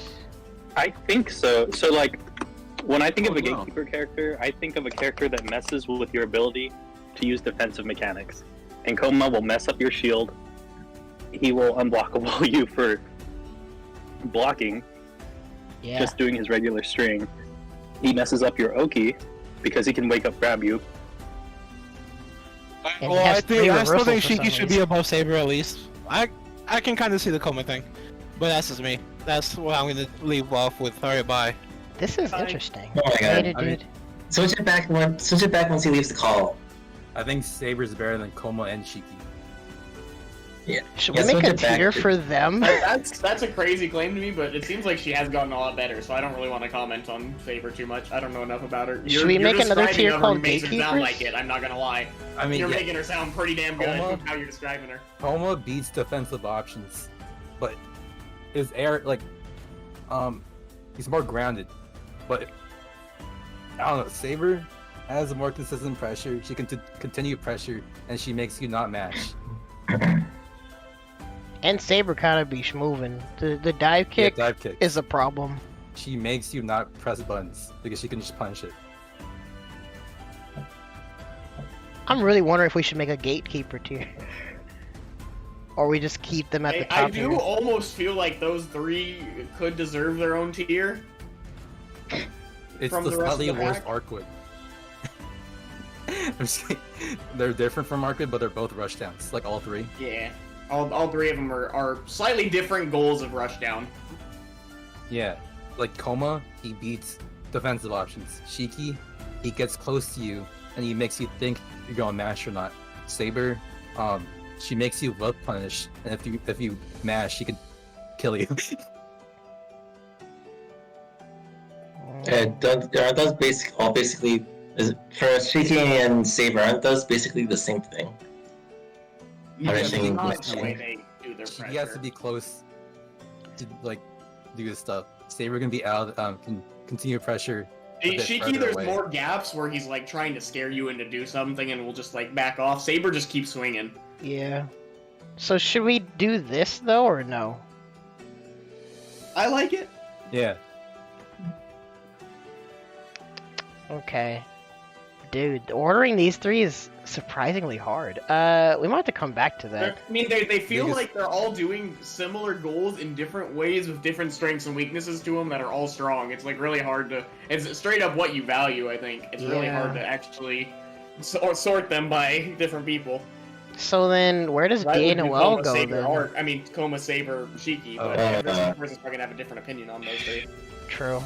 I think so. So like, when I think of a Oh, no. gatekeeper character, I think of a character that messes with your ability to use defensive mechanics. And Koma will mess up your shield. He will unblockable you for blocking, Yeah. just doing his regular string. He messes up your Oki because he can wake up grab you. And Well, has I three still think reversals for some Shiki should be reason. above Saber at least. I can kind of see the Koma thing, but that's just me. That's what I'm gonna leave off with. Alright, bye. This is interesting. Oh my god. Later, I mean- dude. Switch it back once he leaves the call. I think Saber's better than Koma and Shiki. Should Yeah, we make a switch it back tier to- for them? That's a crazy claim to me, but it seems like she has gotten a lot better, so I don't really want to comment on Saber too much. I don't know enough about her. Should we make another describing tier of her called makes her sound Gatekeepers? like it, I'm not gonna lie. I mean, You're yeah, making her sound pretty damn good Homa? with how you're describing her. Homa beats defensive options, but his air he's more grounded. But I don't know, Saber has a more consistent pressure. She can continue pressure, and she makes you not match. And Saber kind of be schmoving. The dive kick Yeah, dive kick. is a problem. She makes you not press buttons because she can just punch it. I'm really wondering if we should make a gatekeeper tier. Or we just keep them at the I top do tier. almost feel like those three could deserve their own tier. It's From the the rest of slightly the worse pack? Arkwood. I'm just kidding. They're different from Arkwood, but they're both rushdowns, like all three. Yeah. All three of them are slightly different goals of Rushdown. Yeah, like Koma, he beats defensive options. Shiki, he gets close to you and he makes you think you're going to mash or not. Saber, she makes you look punish, and if you mash, she can kill you. Aren't those basically for Shiki and Saber? Aren't those basically the same thing? Punishing Not the matching. way they do their She has to be close to like do this stuff. Saber can be out, can continue pressure. a bit Shiki, further there's away. more gaps where he's like trying to scare you into do something and will just like back off. Saber just keeps swinging. Yeah. So should we do this though, or no? I like it. Yeah, Okay. Dude, ordering these three is surprisingly hard. We might have to come back to that. I mean, they feel Biggest- like they're all doing similar goals in different ways with different strengths and weaknesses to them that are all strong. It's like really hard to. It's straight up what you value. I think it's really Yeah. hard to actually sort them by different people. So then, where does I would do Noel Koma, go Saber, then? or I mean, Koma, Saber, Shiki, but Oh. every single person's probably gonna have a different opinion on those three. True.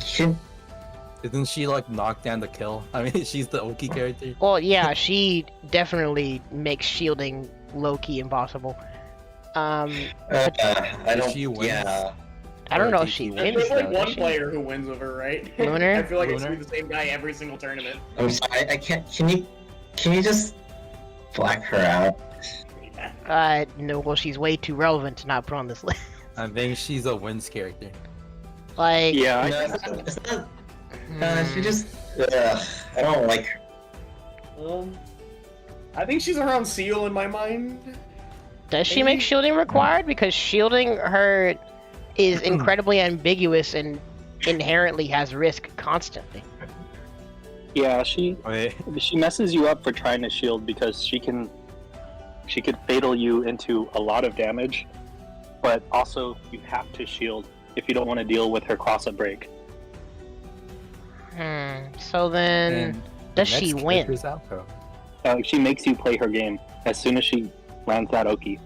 isn't she like knock down the kill? I mean, she's the Oki character. Well, yeah, she definitely makes shielding low-key impossible. I don't. She wins. Yeah. I don't know if Or she DQ. wins There's like though. one does she? player who wins with her, right? Lunar? I feel like it's Lunar? the same guy every single tournament. I'm sorry. I can't. Can you just black her out? No, well, she's way too relevant to not put on this list. I think she's a wins character. Like, Yeah, No, it's not. She hmm, just. I don't like her. I think she's around Seal in my mind. does she make shielding required? Because shielding her is incredibly ambiguous and inherently has risk constantly. yeah, she Wait, messes you up for trying to shield because she could fatal you into a lot of damage, but also you have to shield if you don't want to deal with her cross-up break. So then, and does the she next win? character's Alco. She makes you play her game as soon as she lands that Oki.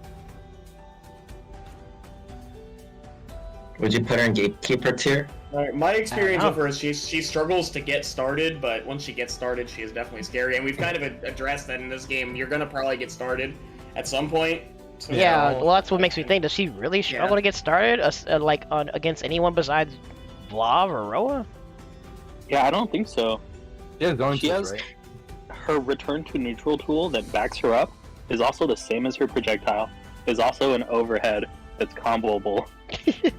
Would you put her in gatekeeper tier? Alright, my experience know. with her is she struggles to get started, but once she gets started, she is definitely scary. And we've kind of addressed that in this game. You're gonna probably get started at some point. So Yeah, well, that's what makes me think. Does she really struggle Yeah. to get started, against anyone besides Vlav or Roa? Yeah, I don't think so. Yeah, going She to has- right? Her return to neutral tool that backs her up is also the same as her projectile. Is also an overhead that's comboable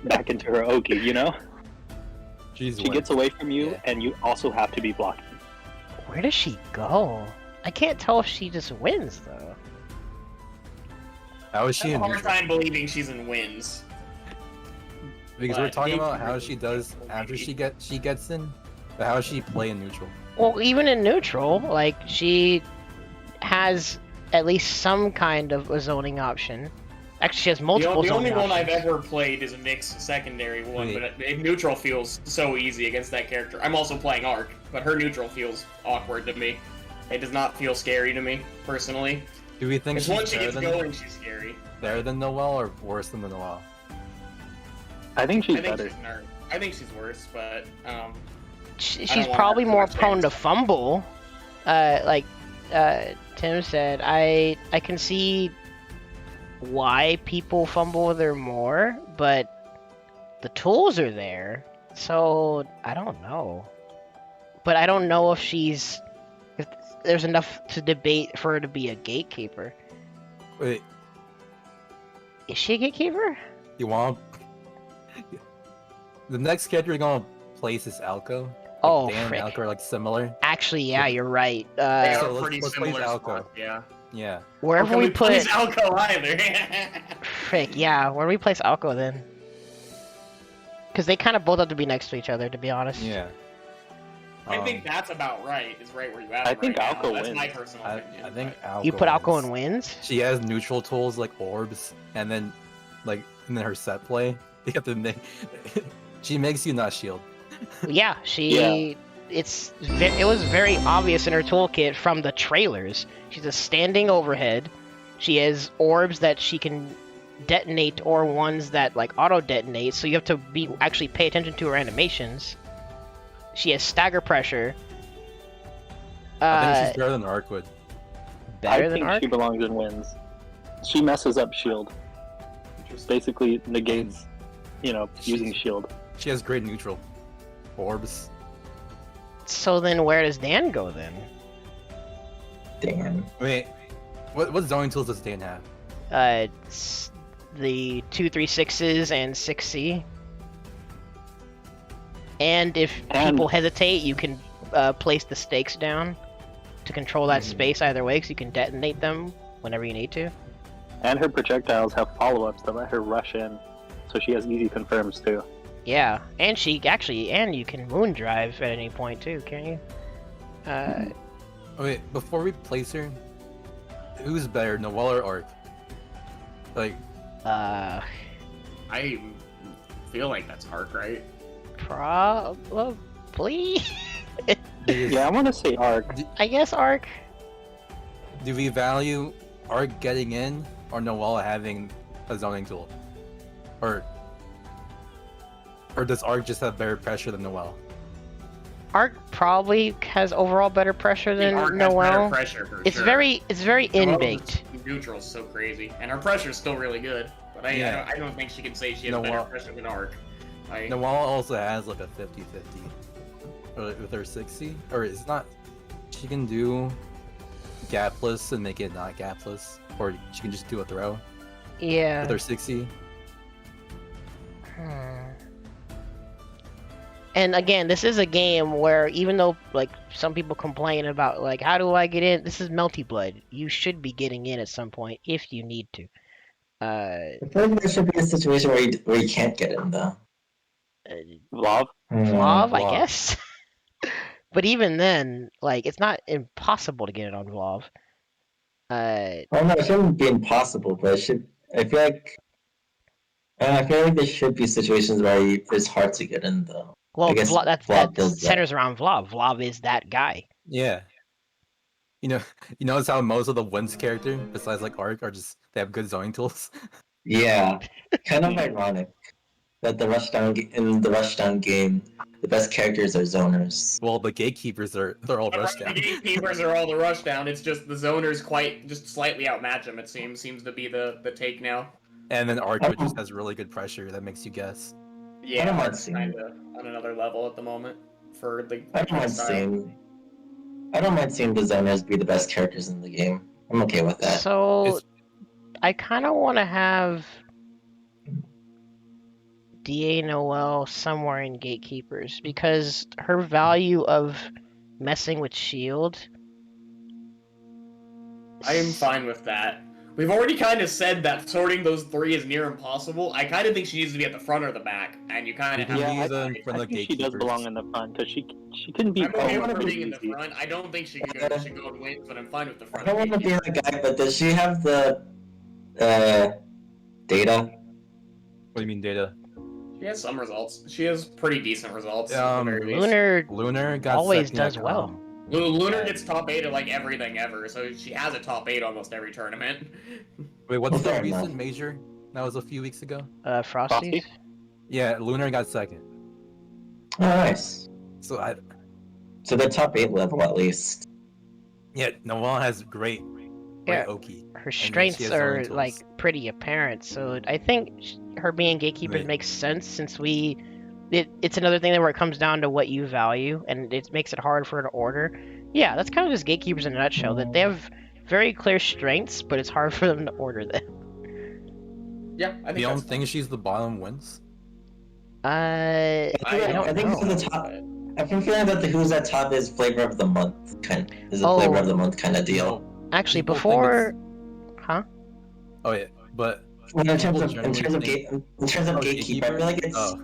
back into her Oki, you know? She's She gets away from you, Yeah. and you also have to be blocking. Where does she go? I can't tell if she just wins though. How is I she have in a hard neutral? time believing she's in wins. Because we're but talking about gatekeeper how she does after maybe. she gets in, but how does she play in neutral? Well, even in neutral, like she has at least some kind of a zoning option. Actually, she has The, multiple the only zoning one I've options. ever played is a Nyx secondary one, Wait. but neutral feels so easy against that character. I'm also playing Arc, but her neutral feels awkward to me. It does not feel scary to me, personally. Do we think Because she's once she better gets than, going, she's scary. better than Noelle or worse than the Noelle? I think she's I think better. she's nerd. I think she's worse, but She's want probably her to more much prone to chance. fumble. Like Tim said, I can see why people fumble with her more, but the tools are there, so I don't know. But I don't know if there's enough to debate for her to be a gatekeeper. Wait, Is she a gatekeeper? you want? The next character you're gonna place is Alco. Like, Oh, Dan and frick. Alco are like similar. Actually, yeah, you're right. They so are let's- pretty let's play similar Alco. spots, yeah. Yeah. wherever Or we can put place Alco either? frick, yeah, where do we place Alco then? Because they kind of both have to be next to each other, to be honest. Yeah. I think that's about right. Is right where you have I it think right Alco now. That's wins. my personal opinion. I think but- Alco. You put Alco wins. in wins? She has neutral tools like orbs, and then her set play, you have to make. She makes you not shield. Yeah, it was very obvious in her toolkit from the trailers. She's a standing overhead. She has orbs that she can detonate or ones that like auto detonate, so you have to actually pay attention to her animations. She has stagger pressure. I think she's better than Arkwood. Better I than think Arc? she belongs in wins. She messes up shield. Basically negates, using shield. She has great neutral orbs. So then where does Dan go then? Damn. Wait, what zoning tools does Dan have? It's the 2-3-6s and 6C. And if And- people hesitate, you can place the stakes down to control that space either way, because you can detonate them whenever you need to. And her projectiles have follow-ups that let her rush in, so she has easy confirms too. Yeah, and you can moon drive at any point too, can't you? Wait, before we place her, who's better, Noelle or Arc? Like, Uh, I feel like that's Arc, right? probably. Yeah, I want to say Arc. I guess Arc. do we value Arc getting in or Noelle having a zoning tool? Or does Arc just have better pressure than Noelle? Arc probably has overall better pressure than Arc has better Noelle. pressure for It's sure. very Noelle's in-baked. Neutral's so crazy, and her pressure's still really good. But Yeah. I don't think she can say she has Noelle- better pressure than Arc. Noelle also has like a 50-50 with her 60, or it's not. She can do gapless and make it not gapless, or she can just do a throw Yeah. with her 60. And again, this is a game where even though like some people complain about like how do I get in? This is Melty Blood. You should be getting in at some point if you need to. I feel like there should be a situation where you can't get in though. Vlav. Vlav, I Vlav. guess. But even then, like it's not impossible to get it on Vlav. Well, no, it shouldn't be impossible, but it should. I feel like there should be situations where it's hard to get in though. Well, I guess Vlav, Vlav that does that. centers around Vlav. Vlav is that guy. Yeah. You notice how most of the wins character, besides like Arc, are just they have good zoning tools. Yeah, kind of ironic that in the Rushdown game, the best characters are zoners. Well, the gatekeepers they're all rushed The down. gatekeepers are all the rush down. It's just the zoners just slightly outmatch them. It seems to be the take now. And then Arc just has really good pressure that makes you guess. I Yeah, don't mind Arc's seeing kind of on another level at the moment for the I don't mind style. seeing the zoners be the best characters in the game. I'm okay with that. So It's- I kind of want to have DA Noelle somewhere in Gatekeepers because her value of messing with shield. I am fine with that. We've already kind of said that sorting those three is near impossible. I kind of think she needs to be at the front or the back, and you kind of have Yeah, to. Either in front I of think she does gatekeepers. belong in the front because she can be I'm okay Coma with her pretty being in the easy. front. I don't think she should go and win, but I'm fine with the I front. don't want to be the guy, but does she have the data? What do you mean data? She has some results. She has pretty decent results. at the very least. Lunar Lunar got always second does at well. Com. Lunar gets top 8 at like everything ever, so she has a top 8 almost every tournament. Wait, what's the Fair recent enough. major? That was a few weeks ago. Frosty. Yeah, Lunar got second. Oh, nice. So So the top 8 level at least. yeah, Noelle has great Yeah, oaky. her then she strengths has her own are like tools. pretty apparent. So I think her being gatekeepers Right. makes sense since it's another thing that where it comes down to what you value and it makes it hard for her to order. Yeah, that's kind of just gatekeepers in a nutshell. That they have very clear strengths, but it's hard for them to order them. Yeah, I think The only that's thing is she's the bottom wins. I don't think know. who's the top. I've been feeling that the who's at top is flavor of the month kind. Is a Oh. flavor of the month kind of deal. Actually, People think before, huh? Oh yeah, but Well, in terms people of generally think- gatekeeper, I feel like it's. Oh.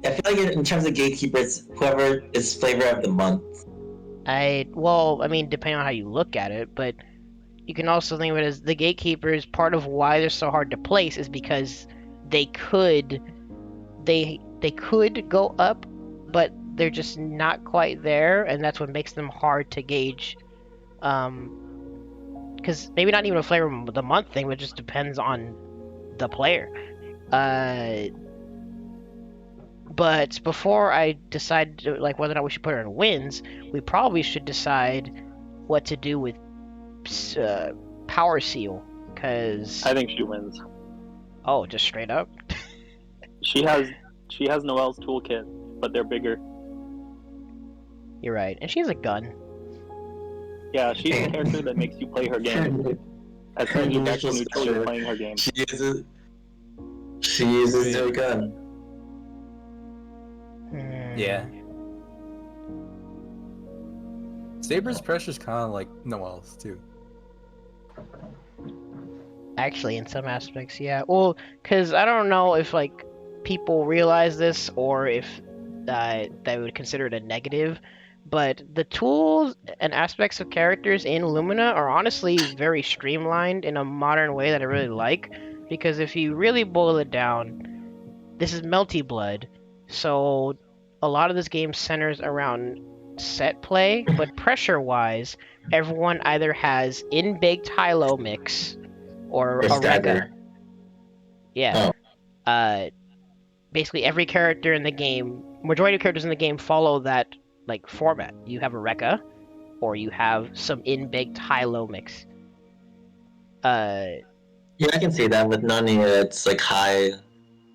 I feel like in terms of gatekeeper, it's whoever is flavor of the month. Well, I mean, depending on how you look at it, but you can also think of it as the gatekeepers. Part of why they're so hard to place is because they could go up, but they're just not quite there, and that's what makes them hard to gauge. Because maybe not even a flavor of the month thing, but it just depends on the player. But before I decide like whether or not we should put her in wins, we probably should decide what to do with Power Seal, because I think she wins. oh, just straight up. She has Noelle's toolkit, but they're bigger. You're right, and she has a gun. Yeah, she's a character that makes you play her game. As soon as you back neutral, you're playing her game. She uses their gun. Yeah. Saber's pressure's kind of like Noelle's too. Actually, in some aspects, yeah. Well, because I don't know if like people realize this or if they would consider it a negative, but the tools and aspects of characters in Lumina are honestly very streamlined in a modern way that I really like. Because if you really boil it down, this is Melty Blood, so a lot of this game centers around set play, but pressure-wise, everyone either has in-baked high-low mix or a Rekka. Yeah. Basically every character in the game, majority of characters in the game follow that like format. You have a Rekka, or you have some in-baked high-low mix. Yeah, I can see that with Nani. It's like high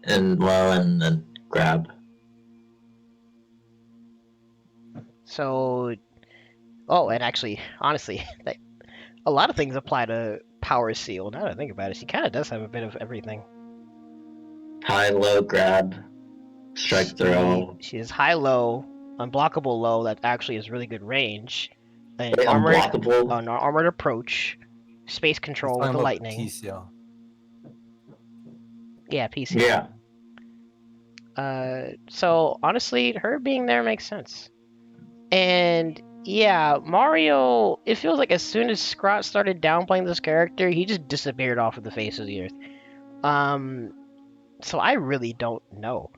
and low and then grab. So, oh, and actually, honestly, a lot of things apply to Power Seal. Now that I think about it, she kind of does have a bit of everything. High, low, grab, strike throw. She is high-low, unblockable low that actually has really good range, an Wait, unblockable? an armored approach, space control with the lightning. TCL. Yeah, PC. Yeah. So honestly, her being there makes sense. And yeah, Mario, it feels like as soon as Scrot started downplaying this character, he just disappeared off of the face of the earth. So I really don't know.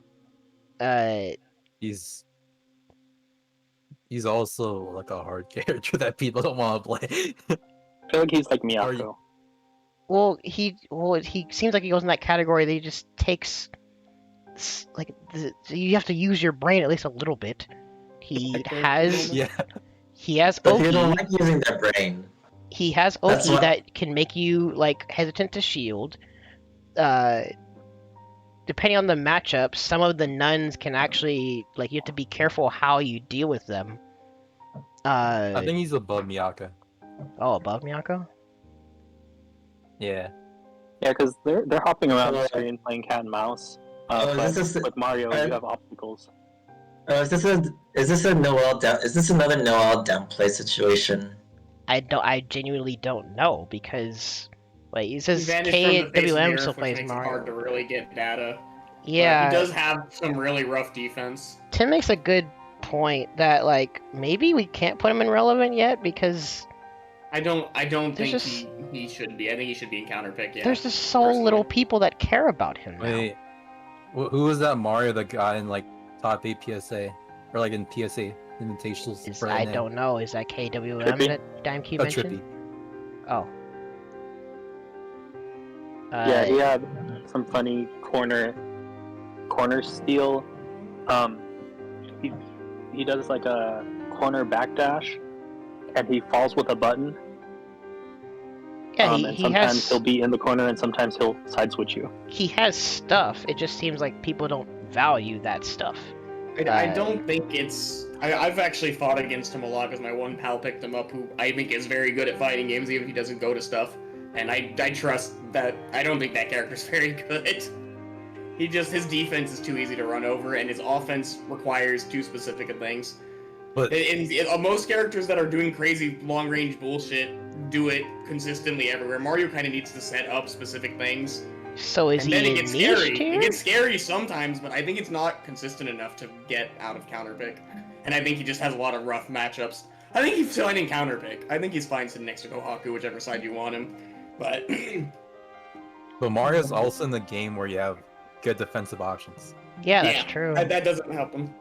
He's also like a hard character that people don't want to play. I feel like he's like Miyako. Well, he seems like he goes in that category that he just takes like you have to use your brain at least a little bit. He has Yeah. he has But you Oki. don't like using their brain. He has That's Oki what- that can make you like hesitant to shield. Depending on the matchup, some of the nuns can actually like you have to be careful how you deal with them. I think he's above Miyaka. Oh, above Miyako? Yeah. Yeah, because they're hopping around the Oh, screen playing cat and mouse. Oh, But is this a- with Mario, you have obstacles. Oh, is this a Noel down? Is this another Noel downplay situation? I genuinely don't know because wait, it says He vanished from the face of the KWM earth, still which plays makes it Mario. hard to really get data. Yeah, But he does have some really rough defense. Tim makes a good point that like maybe we can't put him in relevant yet because I don't There's think just- he should be. I think he should be in counter pick. Yeah. there's just so personally. little people that care about him now. Wait. Who was that Mario that got in like top 8 PSA or like in PSA invitationals? for I NA? don't know. Is that KWM Trippy? that Dimekey Oh, mentioned? Trippy. Oh. Yeah, he had some funny corner steal. He does like a corner backdash, and he falls with a button. Yeah, and he sometimes has he'll be in the corner, and sometimes he'll side switch you. he has stuff. It just seems like people don't value that stuff. I don't think it's. I've actually fought against him a lot because my one pal picked him up, who I think is very good at fighting games, even if he doesn't go to stuff. And I trust that. I don't think that character's very good. His defense is too easy to run over, and his offense requires too specific of things. But Most characters that are doing crazy long-range bullshit do it consistently everywhere. Mario kind of needs to set up specific things. So is And he then it in gets niche scary. tier? It gets scary sometimes, but I think it's not consistent enough to get out of counterpick. And I think he just has a lot of rough matchups. I think he's fine in counterpick. I think he's fine sitting next to Kohaku, whichever side you want him. But but Mario's also in the game where you have good defensive options. Yeah, that's true. that doesn't help him.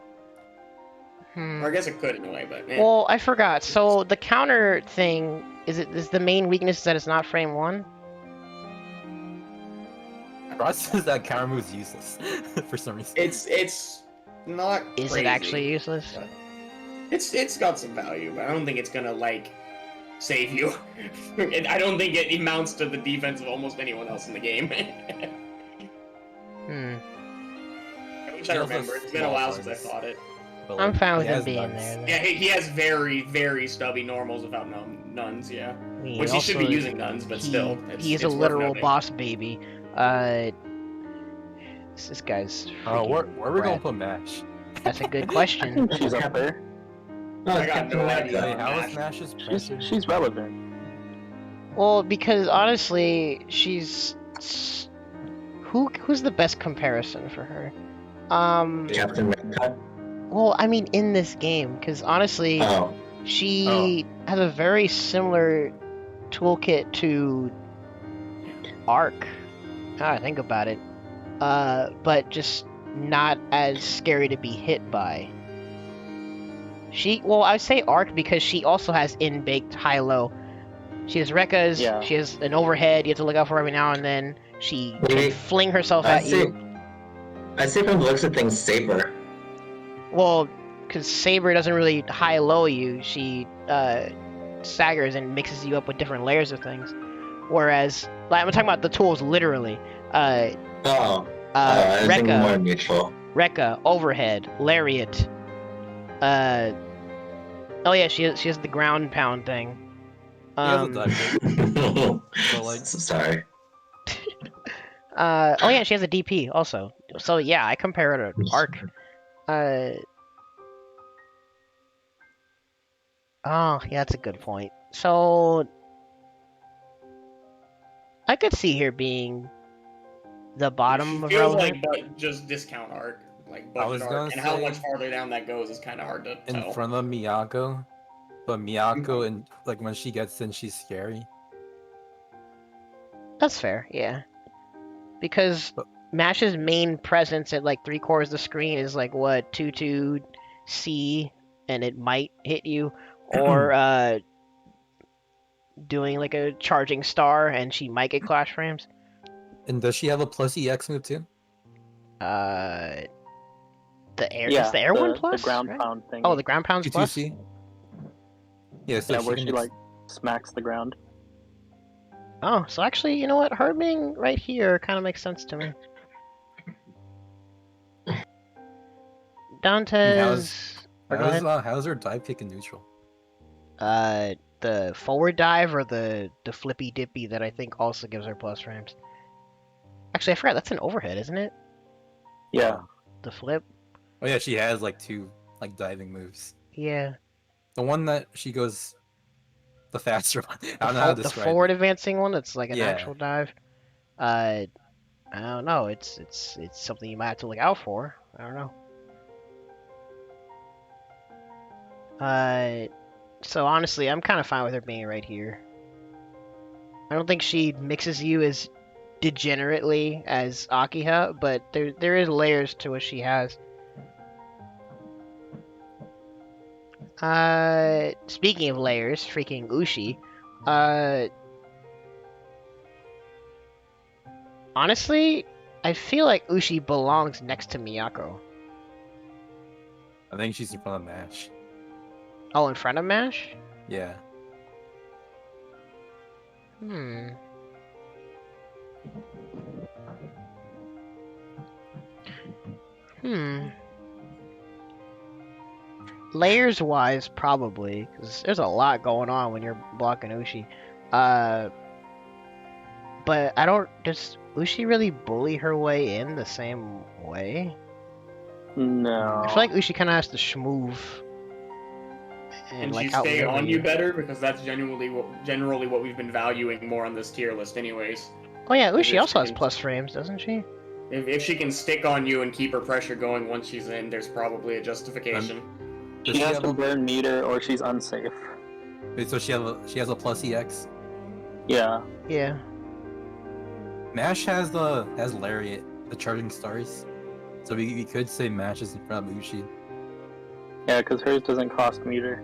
Hmm. Or I guess it could in a way, but Well, I forgot. So the counter thing is the main weakness that it's not frame 1? Ross says that counter move's useless for some reason. it's not. Is crazy, it actually useless? but It's got some value, but I don't think it's gonna like save you. I don't think it amounts to the defense of almost anyone else in the game. Hmm. I wish I remember. It's been a while since I fought it. But, I'm fine with he him has being nuns. there. Then. Yeah, he has very, very stubby normals without nuns, yeah. I mean, Which he should be also, using nuns, but still. He's a it's worth literal noting. boss baby. This guy's. Where freaking are we gonna rad. put Mash? That's a good I question. think she's up there. I got no idea. Wait, how is Mash. Mash's pressure? She's relevant. Well, because honestly, she's who's the best comparison for her? Captain America? Well, I mean, in this game, because honestly, Oh. she has a very similar toolkit to Arc. Now I think about it, but just not as scary to be hit by. I would say Arc because she also has in-baked high-low. She has Rekka's, Yeah. she has an overhead you have to look out for every now and then. She can Maybe- fling herself I at see. you. I see from the looks of things, Saber. Well, because Saber doesn't really high-low you, she staggers and mixes you up with different layers of things. Whereas, like, I'm talking about the tools literally. I think more Rekka, neutral. overhead, lariat. Oh yeah, she has the ground pound thing. He has a dive kick. So, like, Sorry. Oh yeah, she has a DP also. So yeah, I compare her to Arc. Oh yeah, that's a good point. So I could see her being the bottom of Feels relevant. like, but just discount Arc. Like, I was budget gonna Arc. And how say- much farther down that goes is kind of hard to in tell. front of Miyako, but Miyako and like when she gets in, she's scary. That's fair, yeah. Because But- Mash's main presence at like 3/4 of the screen is like what 2/2 C, and it might hit you, or doing like a charging star, and she might get clash frames. And does she have a plus EX move too? The air Yeah, is the air one plus the ground right? pound thing. Oh, the ground pound's plus. G2C? Yeah, so yeah, she where can she like smacks the ground. Oh, so actually, you know what? Her being right here kind of makes sense to me. Dante's. Or go ahead. How's her dive kick in neutral? The forward dive or the flippy dippy that I think also gives her plus frames. Actually, I forgot that's an overhead, isn't it? Yeah. The flip. Oh yeah, she has like two like diving moves. Yeah. The one that she goes the faster one. I don't know how to The describe forward it. advancing one that's like an Yeah. actual dive. I don't know. It's something you might have to look out for. I don't know. So honestly, I'm kind of fine with her being right here. I don't think she mixes you as degenerately as Akiha, but there is layers to what she has. Speaking of layers, freaking Ushi. Honestly, I feel like Ushi belongs next to Miyako. I think she's in front of Mash. Oh, in front of Mash? Yeah. Hmm. Hmm. Layers wise, probably, because there's a lot going on when you're blocking Ushi. But I don't. Does Ushi really bully her way in the same way? No. I feel like Ushi kind of has to schmoove and Can she like stay outmaneuver on you you. better? Because that's generally what we've been valuing more on this tier list, anyways. Oh yeah, If Ushi she also has can- plus frames, doesn't she? If she can stick on you and keep her pressure going once she's in, there's probably a justification. Does She has have to a, burn meter or she's unsafe. wait, so she has a plus EX? Yeah. Yeah. Mash has Lariat, the charging stars. So we could say Mash is in front of Uchi. Yeah, because hers doesn't cost meter.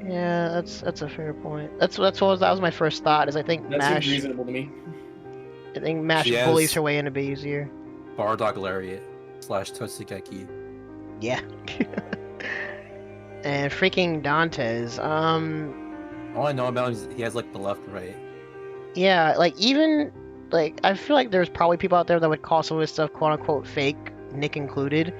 Yeah, that's a fair point. That was my first thought. Is I think That seems Mash reasonable to me. Mash She bullies has- her way in a bit easier. Bardock Lariat / Totsukeki. Yeah. And freaking Dantes. All I know about him is he has like the left right. Yeah, like even like I feel like there's probably people out there that would call some of his stuff quote unquote fake, Nick included,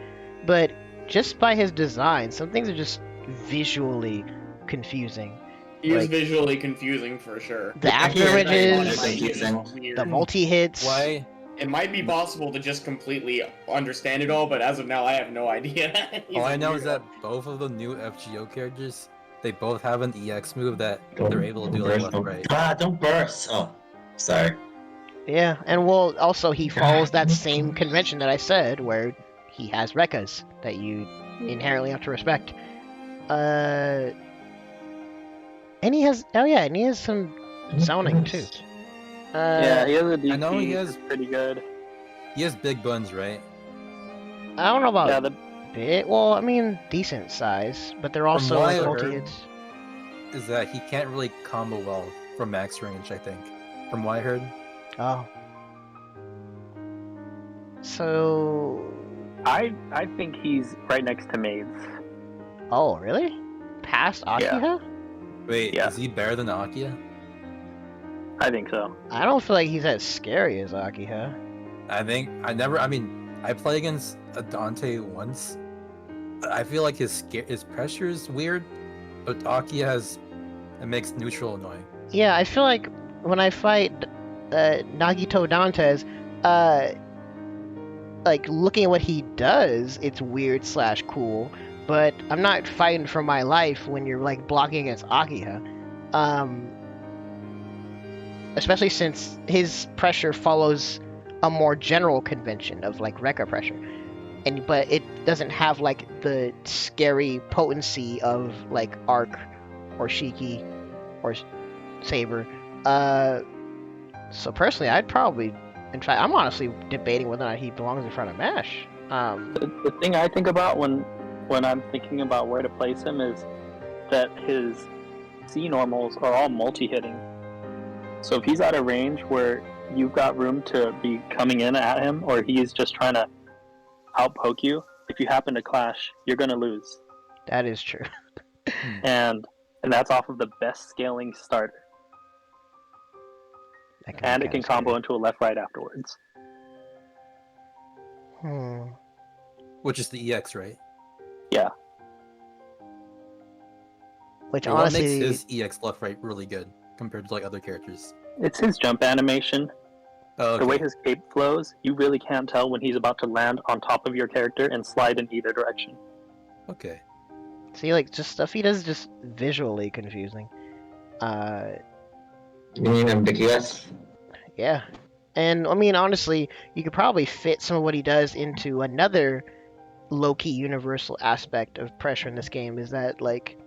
but just by his design, some things are just visually confusing. He is Like- visually confusing for sure. The Yeah, after he is images, very confusing. the multi hits. Why? It might be possible to just completely understand it all, but as of now, I have no idea. He's All I a know is weirdo. that both of the new FGO characters, they both have an EX move that Don't- they're able to don't do like burst, left don't- right. Ah, don't burst! Oh, sorry. Yeah, and well, also he follows that same convention that I said, where he has Rekkas that you inherently have to respect. And he has and he has some zoning too. Yeah, he has a DP. I know he has- It's pretty good. He has big buns, right? I don't know about Yeah, the bit. Well, I mean, decent size, but they're also what I like heard- multi hits. Is that he can't really combo well from max range, I think. From what I heard. Oh. So. I think he's right next to Maids. Oh, really? Past Akiha? Wait, Yeah. is he better than Akia? I think so. I don't feel like he's as scary as Akiha. I mean, I played against a Dante once. I feel like his pressure is weird, but Akia makes neutral annoying. Yeah, I feel like when I fight Nagito Dantes, like looking at what he does, it's weird / cool. But I'm not fighting for my life when you're like blocking against Akiha. Especially since his pressure follows a more general convention of like Rekka pressure. But it doesn't have like the scary potency of like Arc or Shiki or Saber. So personally, I'd probably, in fact, I'm honestly debating whether or not he belongs in front of Mash. The thing I think about when I'm thinking about where to place him is that his C normals are all multi-hitting. So if he's out of range where you've got room to be coming in at him, or he's just trying to outpoke you, if you happen to clash, you're gonna lose. That is true. And that's off of the best scaling starter. That And be it can kinda combo scary. into a left-right afterwards. Which is the EX, right? Which And what makes honestly, his EX left right really good compared to like other characters? It's his jump animation. Oh, The way okay. his cape flows, you really can't tell when he's about to land on top of your character and slide in either direction. Okay. see, like just stuff he does is just visually confusing. You mean ambiguous? Yeah. And I mean, honestly, you could probably fit some of what he does into another low-key universal aspect of pressure in this game. Is that like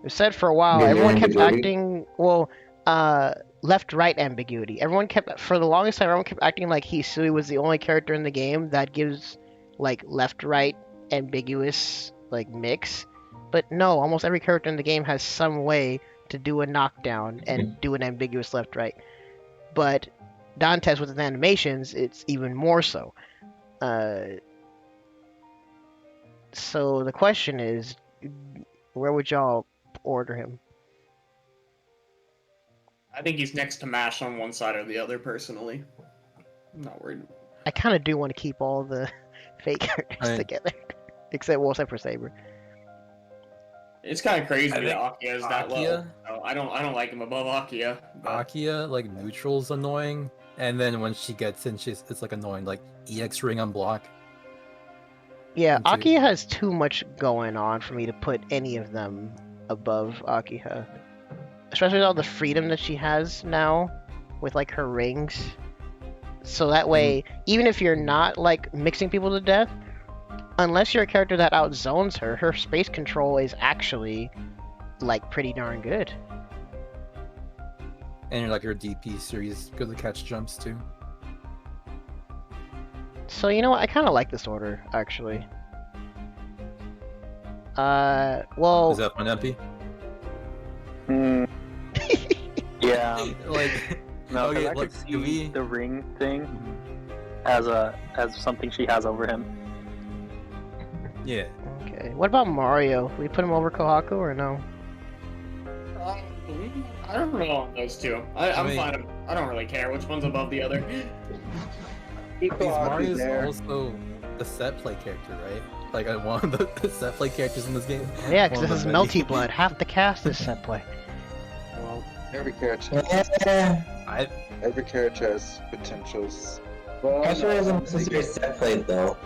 we've said for a while, Yeah, everyone kept ambiguity. acting left-right ambiguity. Everyone kept for the longest time, everyone kept acting like Hisui was the only character in the game that gives like left-right ambiguous like mix. But no, almost every character in the game has some way to do a knockdown and do an ambiguous left-right. But Dantes with his animations, it's even more so. So the question is, where would y'all order him? I think he's next to Mash on one side or the other, personally. I'm not worried. I kind of do want to keep all the fake characters together, except for Saber. It's kind of crazy I that Akia is that low. Akia- So I don't like him above Akia. But Akia, like, neutral's annoying, and then when she gets in, it's like annoying, like, EX ring on block. Yeah, Me too. Akiha has too much going on for me to put any of them above Akiha. Especially with all the freedom that she has now with like her rings. So that way, even if you're not like mixing people to death, unless you're a character that outzones her, her space control is actually like pretty darn good. And you're like your DP series, good to catch jumps too. So you know what? I kind of like this order actually. Well. Is that fun, MP? Yeah. Like, No, 'cause okay, I could like, do see we- the ring thing as something she has over him. Yeah. Okay. What about Mario? We put him over Kohaku or no? I don't know on those two. I'm mean- fine. I don't really care which one's above the other. Keep Because Kohaku Mario's there. also the set play character, right? Like, one of the set play characters in this game. Yeah, because One this of is the many. Melty Blood. Half the cast is set play. Well, every character, every character has potentials. Well, Pressure isn't no, necessarily set played though.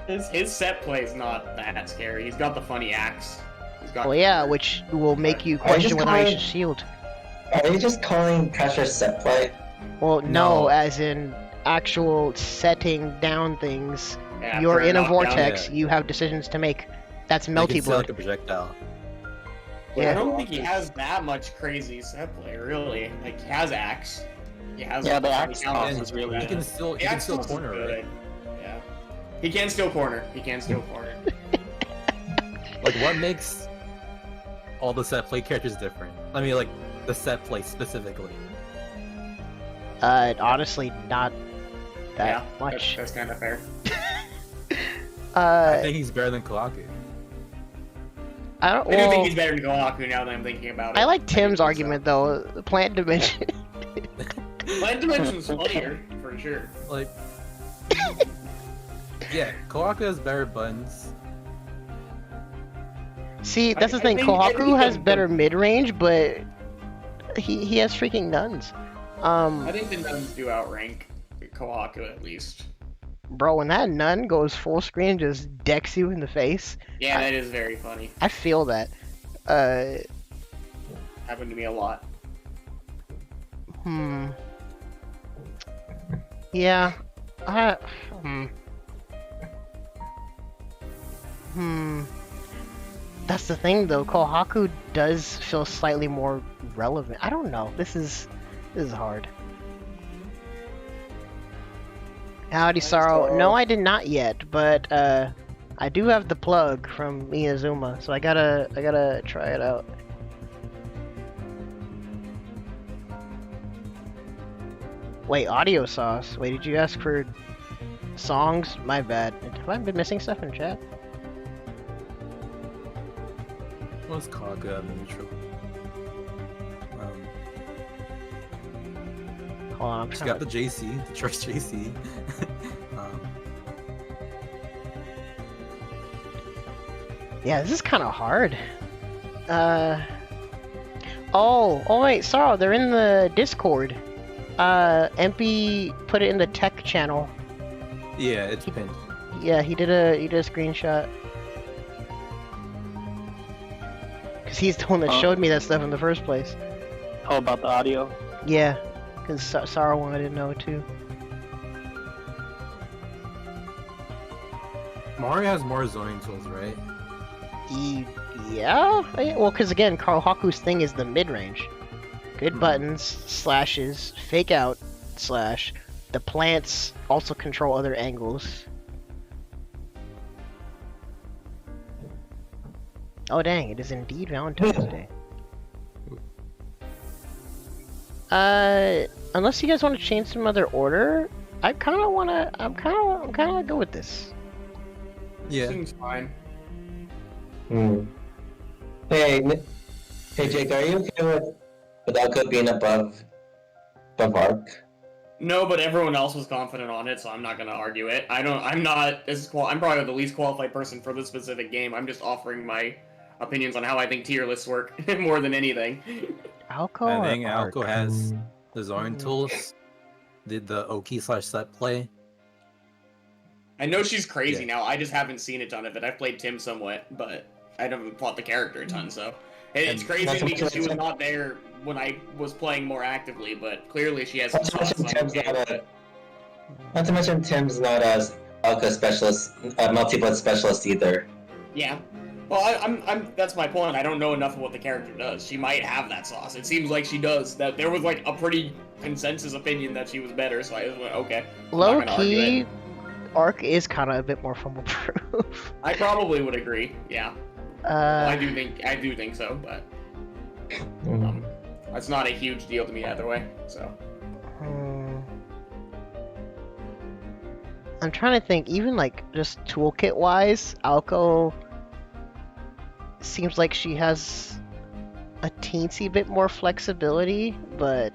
His set play is not that scary. He's got the funny axe. He's got Well, yeah, which will make you I just question whether you call should it- shield. Are you just calling pressure set play? Well, no, No. as in actual setting down things. Yeah, You're after a in a knockdown. vortex. yeah. You have decisions to make. That's Like, Melty it's like Blood. a projectile. I Yeah. don't think he has that much crazy set play, really. Like, he has axe. He has Yeah, the funny axe counters And is really he can still The axe toss is corner, good. right? Yeah. He can steal corner. He can steal corner. Like, what makes all the set play characters different? I mean, like, the set play specifically. Honestly, not that Yeah, much. That's kind of fair. I think he's better than Kohaku. I don't. I do Well, think he's better than Gohaku now that I'm thinking about it. I like think Tim's so. argument though. The plant dimension. Plant Dimension's funnier, for sure. Like, yeah, Kohaku has better buttons. See, that's the I thing. think- I think Kohaku has the- better mid range, but he has freaking nuns. I think the nuns do outrank Kohaku at least. Bro, when that nun goes full screen and just decks you in the face, Yeah, that is very funny. I feel that. Happened to me a lot. Yeah. That's the thing though. Kohaku does feel slightly more relevant. I don't know. This is hard. Howdy, Sorrow. No, I did not yet, but I do have the plug from Miyazuma, so I gotta try it out. Wait, audio sauce. Wait, did you ask for songs? My bad. Have I been missing stuff in chat? What's Kohaku have neutral? Hold on, I'm She's trying got the JC, the trust JC. Yeah, this is kind of hard. Oh wait, Sorrow, they're in the Discord. MP put it in the tech channel. Yeah, it's pinned. Yeah, he did a screenshot. Cause he's the one that Oh. showed me that stuff in the first place. Oh, about the audio? Yeah, cause Sorrow wanted to know too. Mario has more zoning tools, right? Yeah? Well, cause again, Kohaku's thing is the mid-range. Good buttons, slashes, fake out, slash. The plants also control other angles. Oh dang, it is indeed Valentine's Day. Unless you guys want to change some other order, I'm kind of go with this. Yeah. Seems fine. Hey, hey Jake, are you okay with Alka being above above Arc? No, but everyone else was confident on it, so I'm not gonna argue it. I'm not I'm probably the least qualified person for this specific game. I'm just offering my opinions on how I think tier lists work more than anything. Alco I or think Arc? Alco has the Zorin tools, did the Oki/set play. I know she's crazy Yeah. now. I just haven't seen a ton of it. I've played Tim somewhat, but I haven't fought the character a ton, so it's And crazy that's because she was what- not there when I was playing more actively. But clearly, she has some Not to mention sauce. I'm Tim's okay not with a, it. not to mention Tim's not a Alka specialist, a multi-blood specialist either. Yeah. Well, I'm. That's my point. I don't know enough of what the character does. She might have that sauce. It seems like she does. That there was like a pretty consensus opinion that she was better, so I just went, okay. I'm not Low gonna argue key, it. Arc is kind of a bit more fumble proof. I probably would agree. Yeah. Well, I do think so, but that's not a huge deal to me either way. So. Hmm. I'm trying to think, even like just toolkit wise, Alco seems like she has a teensy bit more flexibility, but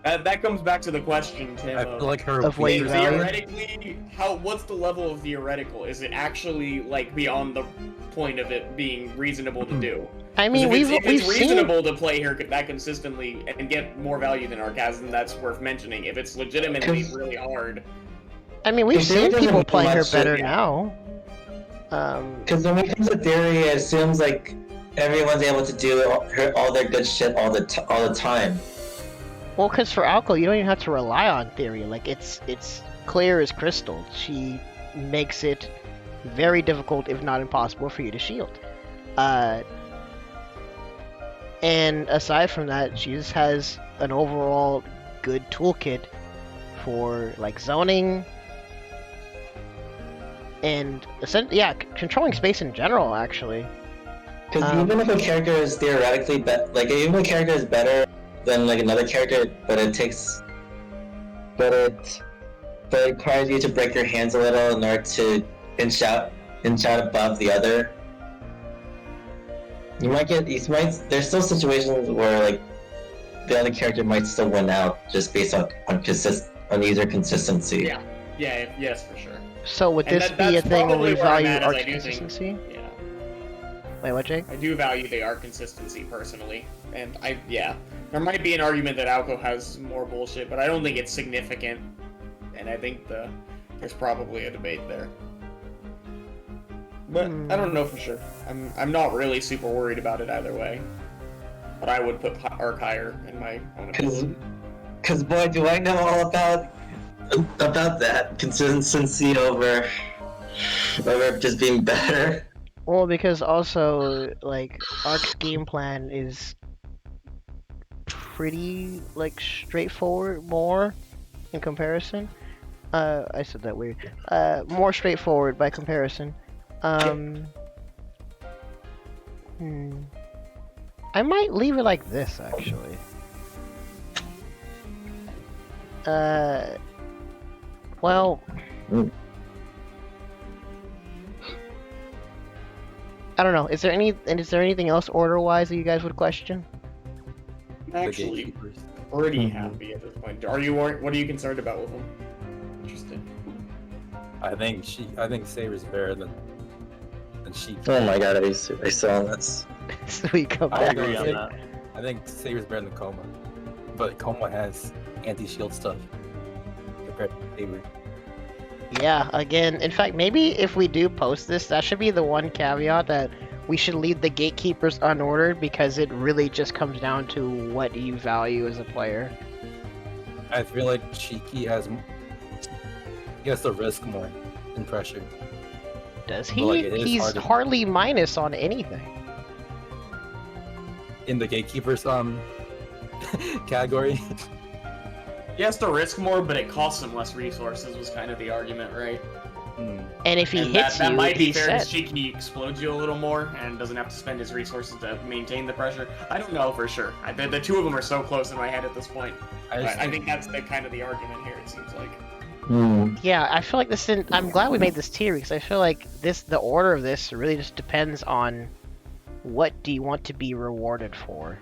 That comes back to the question, Tim. I feel like her Of what you weakness- value? Theoretically, what's the level of theoretical? Is it actually like beyond the point of it being reasonable to do? I mean, 'Cause if we've it's seen. reasonable to play her that consistently and get more value than Arcaz, then that's worth mentioning. If it's legitimately 'Cause- really hard, I mean, we've If Theory seen doesn't people do play her much, better yeah. now. Because when it comes to theory, it assumes like everyone's able to do all their good shit all the time. Well, because for Alco, you don't even have to rely on theory. Like it's clear as crystal. She makes it very difficult, if not impossible, for you to shield. And aside from that, she just has an overall good toolkit for like zoning and controlling space in general. Actually, Because even if a character is theoretically even if a character is better than like another character, but it requires you to break your hands a little in order to inch out above the other. There's still situations where like the other character might still win out just based on user consistency. yeah, yes, for sure. so would And this that- be a that's thing where probably we where I'm value at, is arc I do think- consistency? Yeah. Wait, what, Jake? I do value the art consistency personally, and there might be an argument that Alco has more bullshit, but I don't think it's significant, and I think there's probably a debate there. But I don't know for sure. I'm not really super worried about it either way, but I would put Arc higher in my own opinion. Because boy, do I know all about that consistency over just being better. Well, because also, like, Arc's game plan is pretty, like, straightforward, more, in comparison. I said that weird. More straightforward by comparison. I might leave it like this, actually. Well... I don't know. Is there anything else order-wise that you guys would question? I'm actually gatekeepers. pretty happy at this point. What are you concerned about with him? Interested. I think Saber's better than she. Oh my god, I saw this. So we come I back. agree on that. I think Saber's better than Coma, but Coma has anti-shield stuff compared to Saber. Yeah, again, in fact, maybe if we do post this, that should be the one caveat that we should leave the gatekeepers unordered because it really just comes down to what you value as a player. I feel like Shiki has to risk more in pressure. Does But, he? like, it is He's hard to- hardly minus on anything. In the gatekeepers category. He has to risk more, but it costs him less resources. Was kind of the argument, right? And if he And hits that you, might be he's fair set. because Shiki explodes you a little more and doesn't have to spend his resources to maintain the pressure. I don't know for sure. The two of them are so close in my head at this point. I think that's the kind of the argument here. It seems like. Yeah, I feel like this. I'm glad we made this tier because I feel like the order of this really just depends on what do you want to be rewarded for.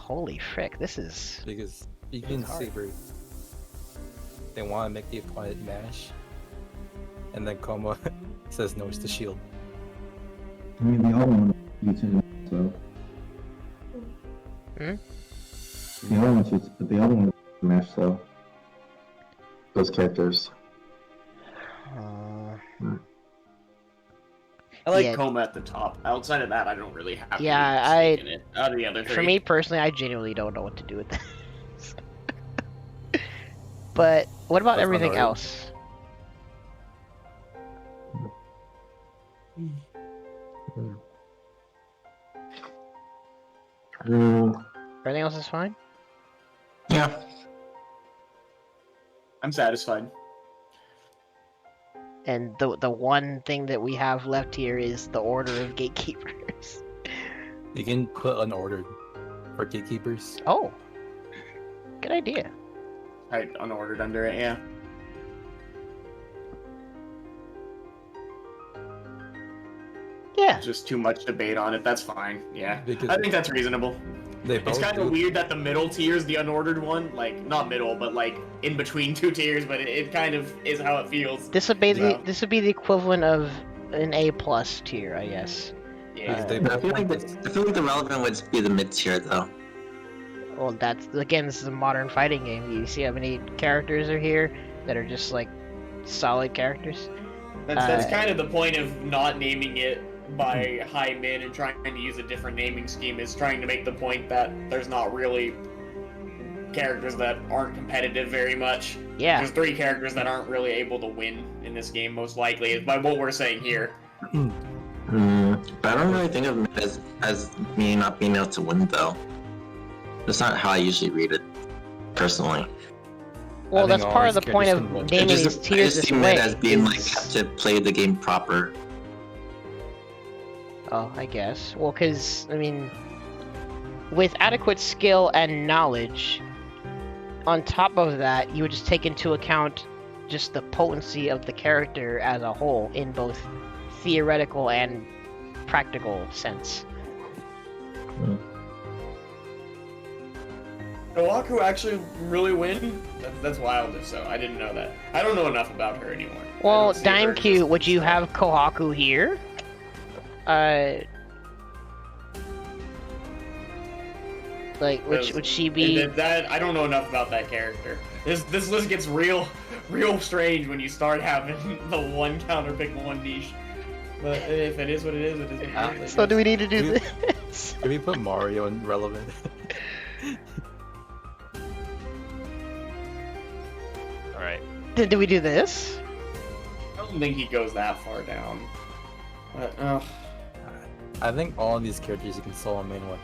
Holy frick, this is... Because you can hard. Saber, they want to make the opponent mash, and then Koma says no to shield. I mean, the other one uses so. Hmm? The other one shoots, but the other one mash so. Those characters. I like Yeah. Coma at the top. Outside of that, I don't really have Yeah, any stake in it. Out of the other three. For me personally, I genuinely don't know what to do with this. But what about That's everything minority. else? Everything else is fine? Yeah. I'm satisfied. And the one thing that we have left here is the Order of Gatekeepers. You can put unordered for gatekeepers. Oh, good idea. Right, unordered under it, yeah. Yeah. Just too much debate on it. That's fine. Yeah, Because I think that's reasonable. they It's both kind do. of weird that the middle tier is the unordered one. Like, not middle, but like in between two tiers. But it kind of is how it feels. This would be So- this would be the equivalent of an A+ tier, I guess. Yeah. They I both feel like want the relevant would be the mid tier though. Well, that's again, this is a modern fighting game. You see how many characters are here that are just like solid characters. That's Uh, kind of the point of not naming it by high mid and trying to use a different naming scheme, is trying to make the point that there's not really characters that aren't competitive very much. Yeah. There's 3 characters that aren't really able to win in this game, most likely, is by what we're saying here. But I don't really think of it as me not being able to win though. That's not how I usually read it, personally. Well, I that's think part all of the these point characters of can win. naming these I tiers just this see way. it as being like is- have to play the game proper. Oh, I guess. Well, because, I mean, with adequate skill and knowledge, on top of that, you would just take into account just the potency of the character as a whole in both theoretical and practical sense. Oaku actually really win? That's wild if so. I didn't know that. I don't know enough about her anymore. I Well, don't see her as DaimQ, just- would you have Kohaku here? Like, would she be... And that I don't know enough about that character. This list gets real strange when you start having the one counter pick, one niche. But if it is what it is, it is what it is. So do we need to do Dude. this? Can we put Mario in relevant? Alright. Do we do this? I don't think he goes that far down. But, I think all of these characters you can solo main one.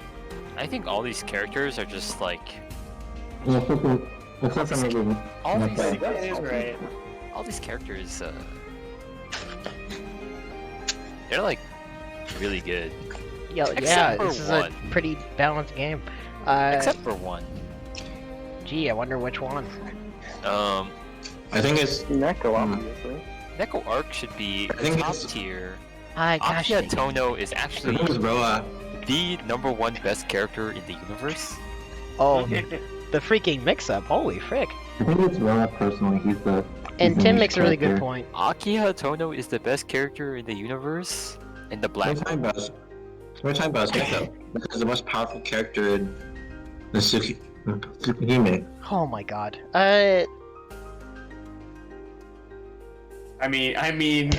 I think all these characters are just like Yeah, except for maybe. all Okay. these that is right. all these characters they're like really good. Yeah, Except for this is one. a pretty balanced game. Except for one. Gee, I wonder which one. I think it's Neko, obviously. Neko Arc should be I think top it's- tier. Gosh, Akira Tono is I actually think it's Roa. the #1 best character in the universe. oh, the freaking mix-up! Holy frick! I think it's Roa personally. He's the. And he's the Tim niche makes a really good character. point. Akira Tono is the best character in the universe, and the We're black. talking about. We're talking about Neko. This is the most powerful character in the Tsukihime. Oh my god. I mean,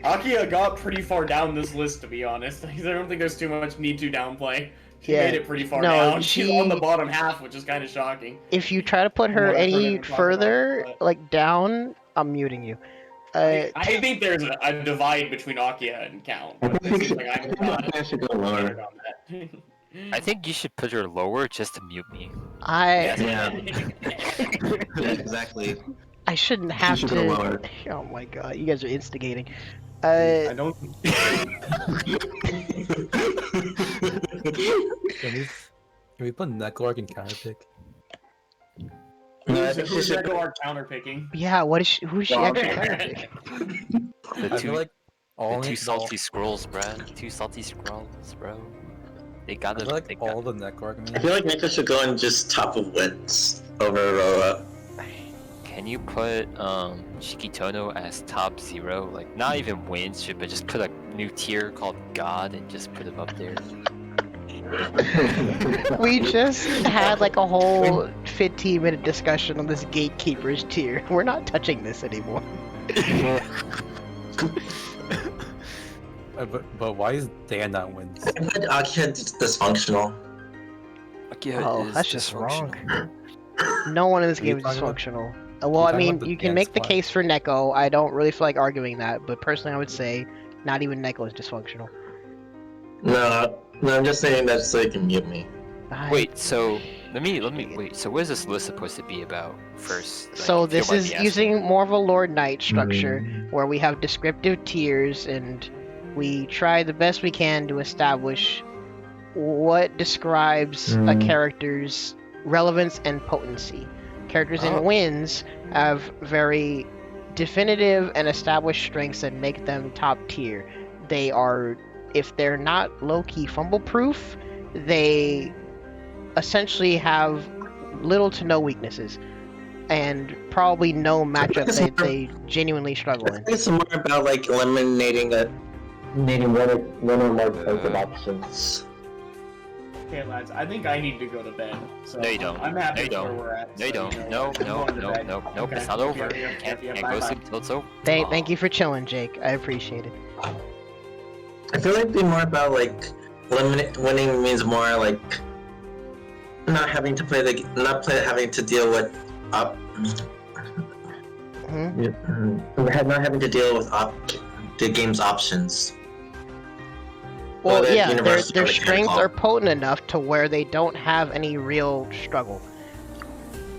Akia got pretty far down this list, to be honest. I don't think there's too much need to downplay. She Yeah, made it pretty far no, down. She's on the she- bottom half, which is kind of shocking. If you try to put her More any information to talk further, about, but- like down, I'm muting you. I think there's a divide between Akia and Count. I But think it we seems should, like I I'm think not I should go lower. on that. I think you should put her lower just to mute me. Yeah. Exactly. I shouldn't have should go to. lower. Oh my god, you guys are instigating. I don't. Can we put Necklark in counterpick? No, I think Who's she gonna should. go our counter picking? Yeah, what is she? Who is she Well, actually okay. picking? The I feel like all two in- salty scrolls, bruh. 2 salty scrolls, bro. They I gotta. feel like They all got. the Neko I arguments. feel like Neko should go and just top of wins over Roa. Can you put Shikitono as top 0? Like not even wins, but just put a new tier called God and just put him up there. We just had like a whole 15-minute discussion on this gatekeepers tier. We're not touching this anymore. But why is Dan not wins? I put Akira dysfunctional. Oh, is that's just wrong. dysfunctional. No one in this Are you game is talking about- dysfunctional. Are Well, you I talking mean, about the you can dance make the squad? case for Neko. I don't really feel like arguing that, but personally, I would say not even Neko is dysfunctional. No, I'm just saying that so you can mute me. Wait, so let me wait. So what is this list supposed to be about first? Like, So if you this don't mind is me asking? using more of a LordKnight structure, where we have descriptive tiers, and we try the best we can to establish what describes a character's relevance and potency. Characters Oh. in wins have very definitive and established strengths that make them top tier. They are, if they're not low-key fumble-proof, they essentially have little to no weaknesses, and probably no matchup they genuinely struggle I in. think it's more about like eliminating one or more types of options. Okay, lads, I think I need to go to bed. So No, you don't. I'm happy No, you with don't. where we're at. No, you so, don't. you know, No, I'm no, going to no, bed. no, no. Okay. It's not over. Yeah, You can't bye, go bye. sleep until it's over. Thank you for chilling, Jake. I appreciate it. I feel like it'd be more about like winning means more like not having to having to deal with not having to deal with the game's options. Well, Whether yeah, universal their or strengths mechanical. are potent enough to where they don't have any real struggle.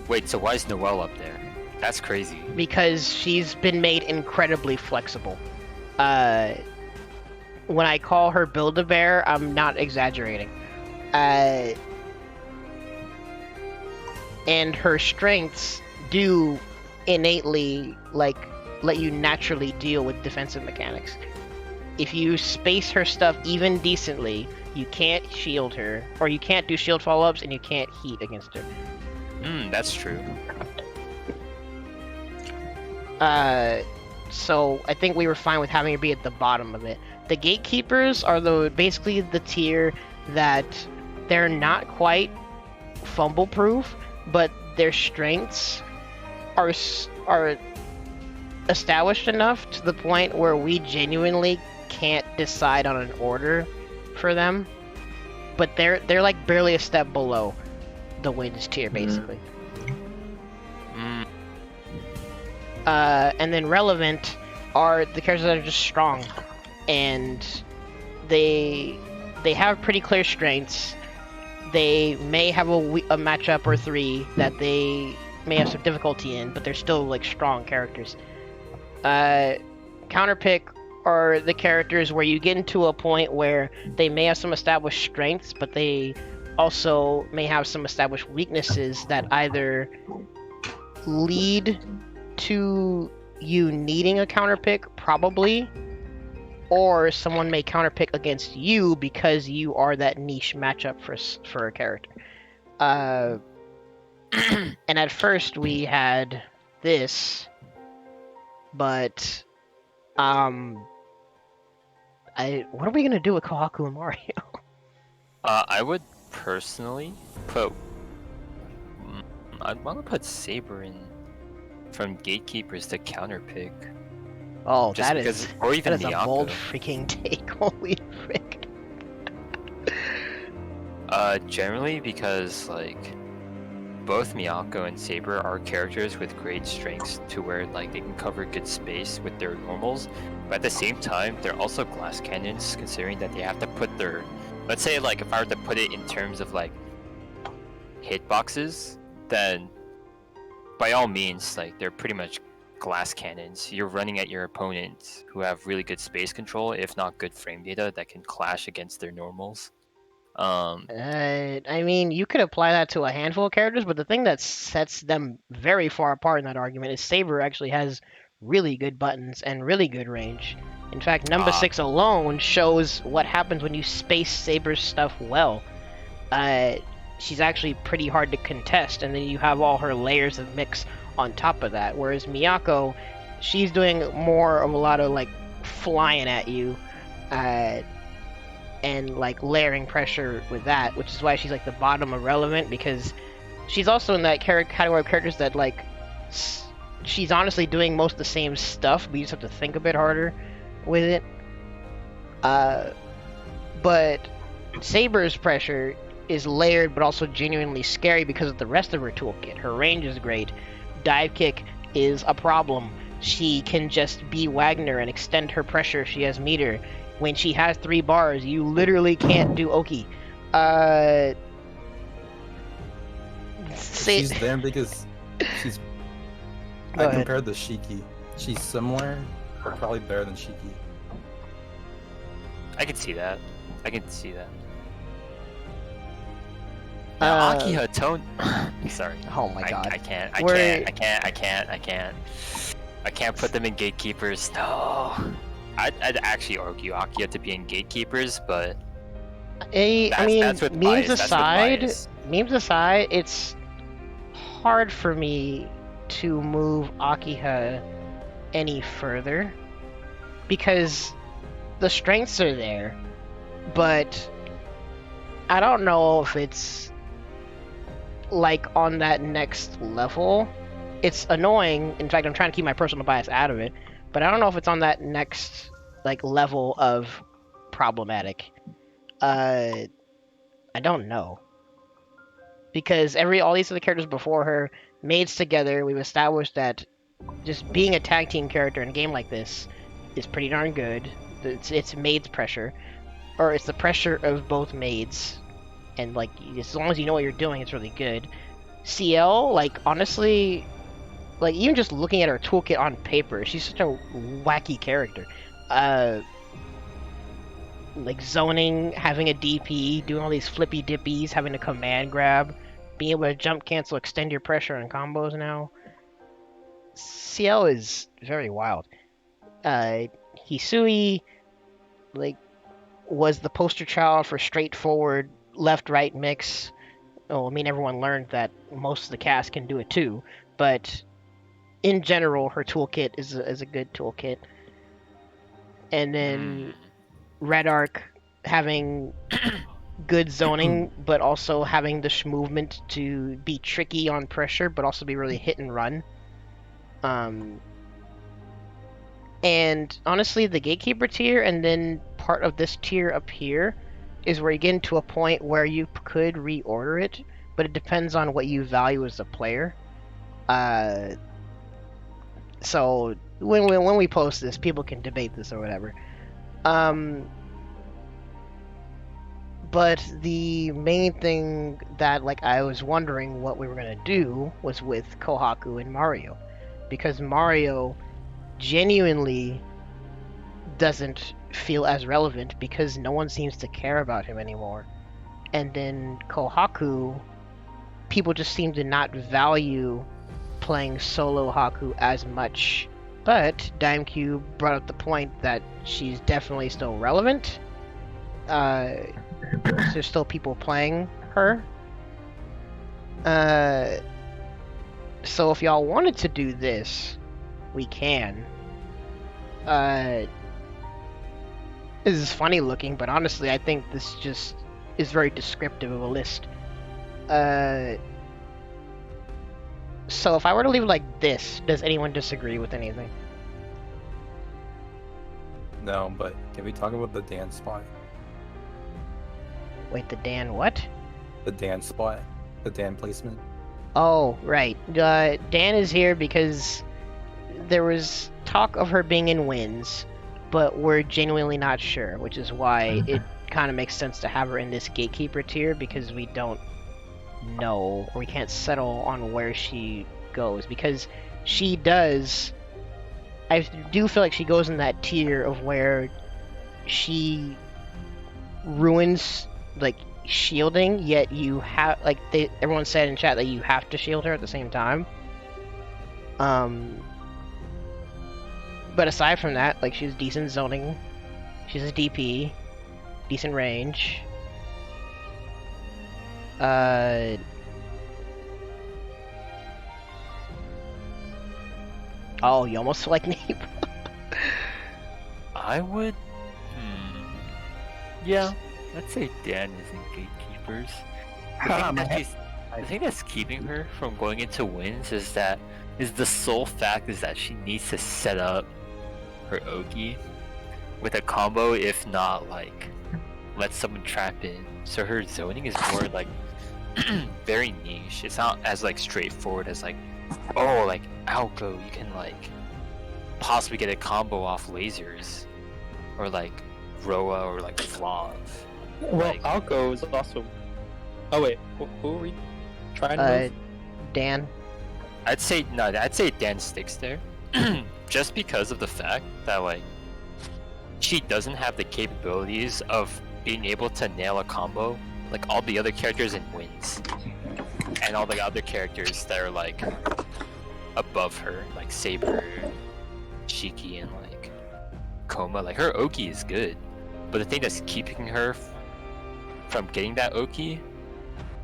Wait, so why is Noelle up there? That's crazy. Because she's been made incredibly flexible. When I call her Build-A-Bear, I'm not exaggerating. And her strengths do innately, like, let you naturally deal with defensive mechanics. If you space her stuff even decently, you can't shield her, or you can't do shield follow-ups, and you can't heat against her. That's true. So I think we were fine with having her be at the bottom of it. The gatekeepers are basically the tier that they're not quite fumble-proof, but their strengths are established enough to the point where we genuinely can't decide on an order for them. But they're like barely a step below the wins tier, basically. And then relevant are the characters that are just strong, and they have pretty clear strengths. They may have a matchup or 3 that they may have some difficulty in, but they're still like strong characters. Counterpick are the characters where you get into a point where they may have some established strengths, but they also may have some established weaknesses that either lead to you needing a counterpick, probably, or someone may counterpick against you because you are that niche matchup for a character. And at first we had this, but what are we gonna do with Kohaku and Mario? I would personally put. I'd want to put Saber in from Gatekeepers to Counterpick. Oh, Just that because, is or even that is a bold Miyako. freaking take. Holy frick! Generally because like both Miyako and Saber are characters with great strengths to where like they can cover good space with their normals, but at the same time they're also glass cannons, considering that they have to put their, let's say like if I were to put it in terms of like hitboxes, then by all means like they're pretty much glass cannons. You're running at your opponents who have really good space control, if not good frame data, that can clash against their normals. I mean, you could apply that to a handful of characters, but the thing that sets them very far apart in that argument is Saber actually has really good buttons and really good range. In fact, number 6 alone shows what happens when you space Saber's stuff well. She's actually pretty hard to contest, and then you have all her layers of mix on top of that. Whereas Miyako, she's doing more of a lot of like flying at you, and like layering pressure with that, which is why she's like the bottom of relevant, because she's also in that category of characters that like she's honestly doing most of the same stuff, but you just have to think a bit harder with it. But Saber's pressure is layered but also genuinely scary because of the rest of her toolkit. Her range is great. Dive kick is a problem. She can just be Wagner and extend her pressure if she has meter. When she has 3 bars, you literally can't do Oki. She's there because she's... Go I ahead. compared the Shiki. She's similar, but probably better than Shiki. I can see that. Uh, Now, Akiha tone. Sorry. Oh my god. I can't put them in gatekeepers. No. I'd actually argue Akiha to be in gatekeepers, but that's with memes bias, aside, it's hard for me to move Akiha any further because the strengths are there, but I don't know if it's like on that next level. It's annoying. In fact, I'm trying to keep my personal bias out of it, but I don't know if it's on that next like level of problematic. I don't know, because all these other characters before her, maids together, we've established that just being a tag team character in a game like this is pretty darn good. It's maids pressure, or it's the pressure of both maids, and like as long as you know what you're doing, it's really good. CL, like honestly, like even just looking at her toolkit on paper, she's such a wacky character. Like zoning, having a DP, doing all these flippy dippies, having a command grab, being able to jump cancel, extend your pressure and combos now. CL is very wild. Hisui, like, was the poster child for straightforward left-right mix. Oh, I mean, everyone learned that most of the cast can do it too, but in general, her toolkit is a good toolkit. And then Red Arc having good zoning, but also having the movement to be tricky on pressure, but also be really hit and run. And honestly, the Gatekeeper tier and then part of this tier up here is where you get into a point where you could reorder it, but it depends on what you value as a player. So when we post this, people can debate this or whatever. But the main thing that like I was wondering what we were gonna do was with Kohaku and Mario, because Mario genuinely doesn't feel as relevant because no one seems to care about him anymore. And then Kohaku, people just seem to not value playing solo Haku as much. But DimeCube brought up the point that she's definitely still relevant. There's still people playing her. So if y'all wanted to do this, we can. This is funny looking, but honestly, I think this just is very descriptive of a list. So if I were to leave it like this, does anyone disagree with anything? No, but can we talk about the Dan spot? Wait, the Dan what? The Dan spot? The Dan placement? Oh, right. Dan is here because there was talk of her being in wins, but we're genuinely not sure, which is why it kind of makes sense to have her in this Gatekeeper tier, because we don't know, or we can't settle on where she goes, because she does... I do feel like she goes in that tier of where she ruins, like, shielding, yet you have, like, everyone said in chat that you have to shield her at the same time. But aside from that, like, she's decent zoning. She's a DP, decent range. Oh, you almost like Nape. I would. Yeah, I'd say Dan isn't gatekeepers. The thing that's keeping her from going into wins is the sole fact is that she needs to set up her Oki with a combo, if not like let someone trap in. So her zoning is more like very niche. It's not as like straightforward as like, oh, like Alco, you can like possibly get a combo off lasers, or like Roa or like Flav. Well, Like- Alco is also. Oh wait, who are we trying to move? Dan. I'd say Dan sticks there, just because of the fact that like she doesn't have the capabilities of being able to nail a combo like all the other characters in wins, and all the other characters that are like above her, like Saber, Shiki, and like Koma. Like her Oki is good, but the thing that's keeping her from getting that Oki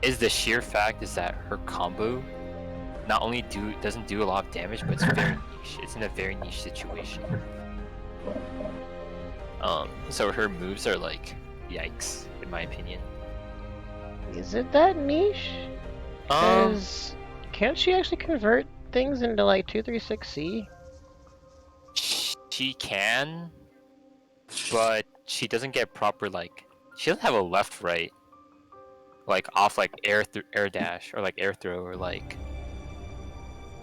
is the sheer fact is that her combo not only doesn't do a lot of damage, but it's very niche. It's in a very niche situation. So her moves are like, yikes, in my opinion. Is it that niche? Because can't she actually convert things into like 236C? She can, but she doesn't get proper like. She doesn't have a left right, like off like air dash or like air throw or like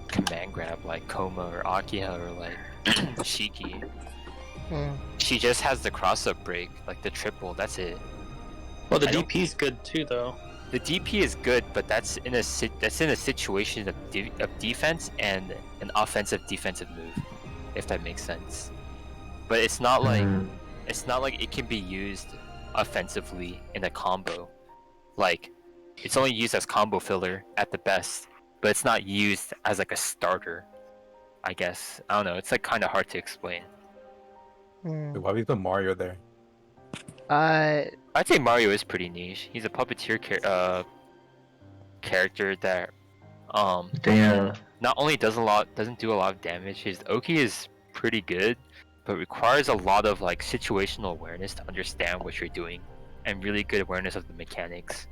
command grab like Koma or Akiha or like Shiki. She just has the cross up break, like the triple. That's it. Well, the DP is good too, though. The DP is good, but that's in a situation of defense and an offensive defensive move, if that makes sense. But it's not like it can be used offensively in a combo. Like it's only used as combo filler at the best, but it's not used as like a starter. I guess I don't know. It's like kind of hard to explain. Why we put Mario there? I'd say Mario is pretty niche. He's a puppeteer character that not only doesn't do a lot of damage. His Oki is pretty good, but requires a lot of like situational awareness to understand what you're doing, and really good awareness of the mechanics.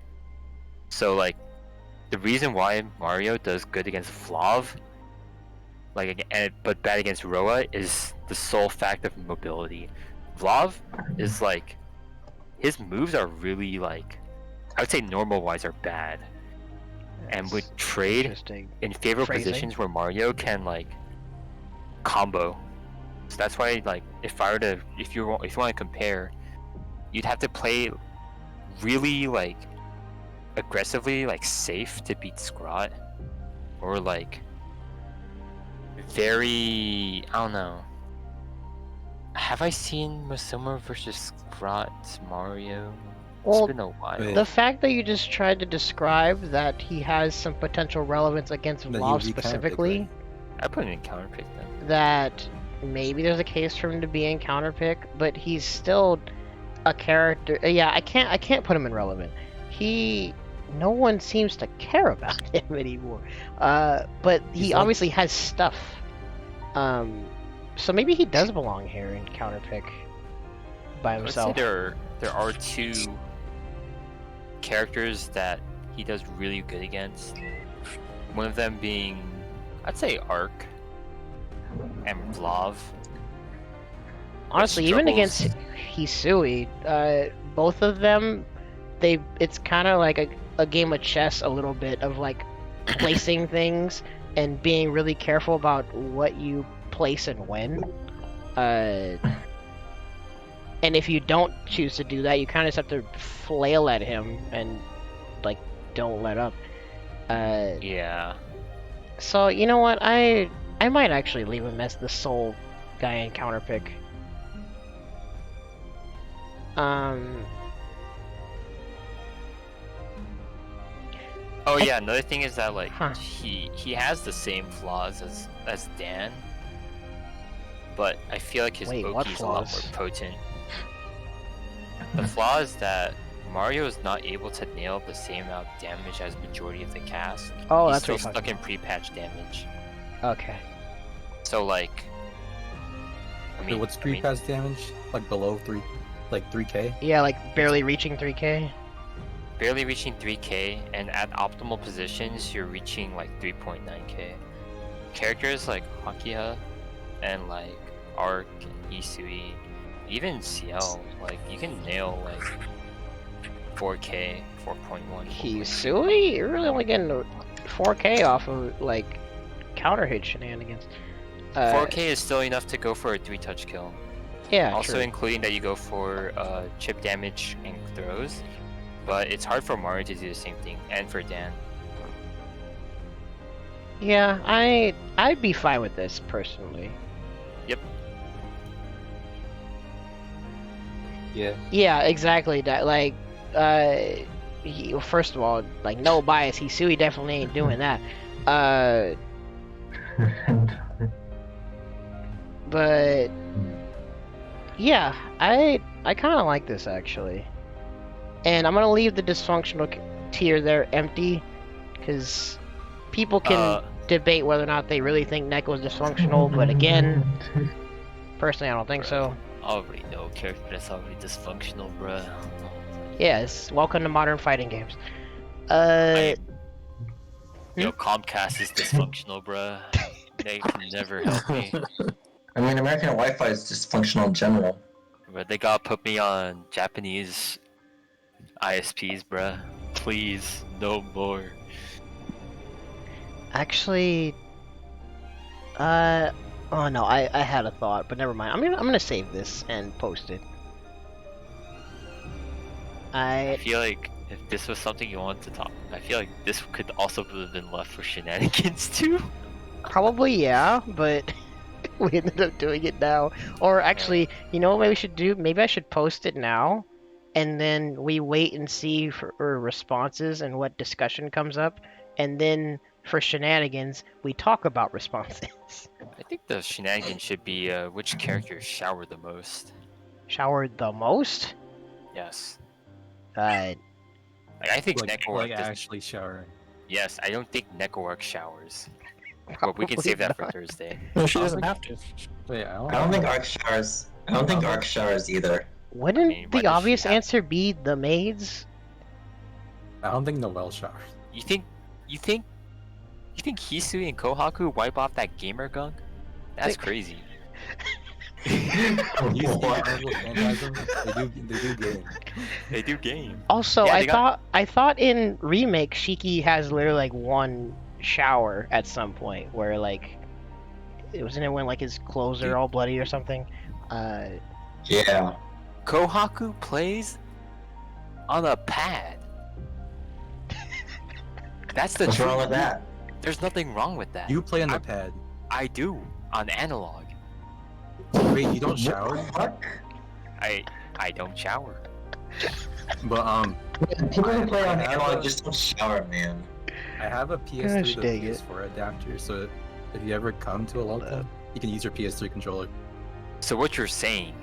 So like the reason why Mario does good against Flav, but bad against Roa, is the sole fact of mobility. Flav is like, his moves are really like, I would say normal wise are bad, and would trade in favorable positions where Mario can like combo. So that's why like if you want to compare, you'd have to play really like aggressively, like safe to beat Scrot, or like very, I don't know. Have I seen Masoma versus Scrot Mario? Well, it's been a while. The fact that you just tried to describe that he has some potential relevance against Vlav specifically, I put him in counterpick then. that maybe there's a case for him to be in counterpick, but he's still a character. Yeah, I can't put him in relevant. No one seems to care about him anymore. But he obviously has stuff. So maybe he does belong here in counterpick by himself. I would say there are two characters that he does really good against. One of them being, I'd say, Arc and Vlav. Honestly, even against Hisui, both of them, it's kind of like a game of chess a little bit, of like placing things and being really careful about what you place and when. And if you don't choose to do that, you kind of just have to flail at him and like don't let up. Yeah. So you know what, I might actually leave him as the sole guy in counterpick. Oh yeah, another thing is that like he has the same flaws as Dan, but I feel like his Wait, what Oki is a lot more flaws? potent. The flaw is that Mario is not able to nail the same amount of damage as majority of the cast. Oh, He's that's still what you're stuck talking in pre-patch damage. Okay. So like, I mean, What's pre-pass damage? Like below 3k? Yeah, like barely reaching 3k. barely reaching 3k, and at optimal positions, you're reaching like 3.9k. Characters like Hakiha and like Arc, Isui, even CL, like you can nail like 4k, 4.1. Hisui? You're really only getting 4k off of like counter hit shenanigans. 4k is still enough to go for a 3-touch kill. Yeah, Also true. including that you go for chip damage and throws, but it's hard for Mario to do the same thing, and for Dan. Yeah, I'd be fine with this personally. Yep. Yeah. Yeah, exactly. That like, first of all, like no bias. Hisui definitely ain't doing that. But yeah, I kind of like this actually, and I'm gonna leave the dysfunctional tier there empty, because people can debate whether or not they really think Neko is dysfunctional. But again, personally, I don't think so. I already know a character that's already dysfunctional, bruh. Yes, welcome to modern fighting games. Yo, Comcast is dysfunctional, bruh. They can never help me. I mean, American Wi-Fi is dysfunctional in general. But they gotta put me on Japanese ISPs, bruh. Please, no more. Actually, oh no, I had a thought, but never mind. I'm gonna save this and post it. I feel like if this was something you wanted to talk, I feel like this could also have been left for shenanigans too. Probably yeah, but we ended up doing it now. Or actually, you know what maybe we should do? Maybe I should post it now, and then we wait and see for responses and what discussion comes up, and then for shenanigans, we talk about responses. I think the shenanigans should be which characters shower the most. Showered the most? Yes. Like, I think like Neko actually showering. Yes, I don't think Neko showers. But we can save that for Thursday. No, she doesn't have to. Wait, I don't think Arc showers. I don't think Arc showers either. Wouldn't I mean, why the does she obvious have- answer be the maids? I don't think Noelle showers. You think Hisui and Kohaku wipe off that gamer gunk? That's crazy. You see Marvel Phantasm? They do game. They do game. Also, Yeah, I thought in remake Shiki has literally like one shower at some point where like it wasn't it when like his clothes are all bloody or something. Yeah. Kohaku plays on a pad. That's the What's truth. wrong with that? There's nothing wrong with that. You play on the pad. I do on analog. Wait, you don't shower? What? I don't shower. But People who play on I have analog a- just don't shower, man. I have a PS3 Gosh, to dang it. PS4 adapter, so if you ever come to a local, you can use your PS3 controller. So what you're saying?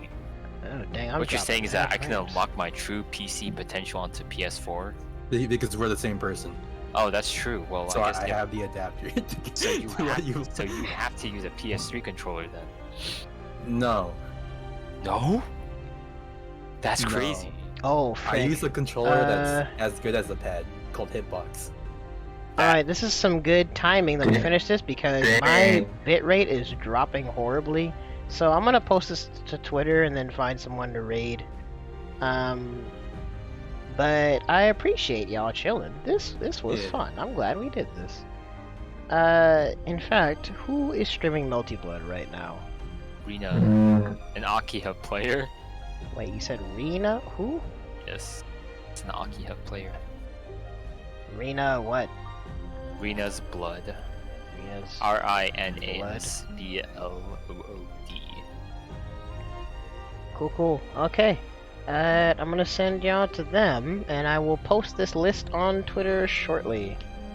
Oh dang! I'm What you're dropping saying is that I can frames. unlock my true PC potential onto PS4. Because we're the same person. Oh, that's true. Well, So I guess I yeah. have the adapter. So you Yeah, have, so you have to use a PS3 controller then. No. No? That's No. crazy. Oh, I frick. use a controller that's as good as the pad, called Hitbox. Alright, this is some good timing that we finish this because my Dang. bitrate is dropping horribly. So I'm gonna post this to Twitter and then find someone to raid. But I appreciate y'all chilling. This was Yeah. fun. I'm glad we did this. In fact, who is streaming Melty Blood right now? Rina, Mm, an Akiha player. Wait, you said Rena? Who? Yes, it's an Akiha player. Rena what? Rina's Blood. Rena's... RINASBLOOD. Cool. Okay. I'm gonna send y'all to them, and I will post this list on Twitter shortly.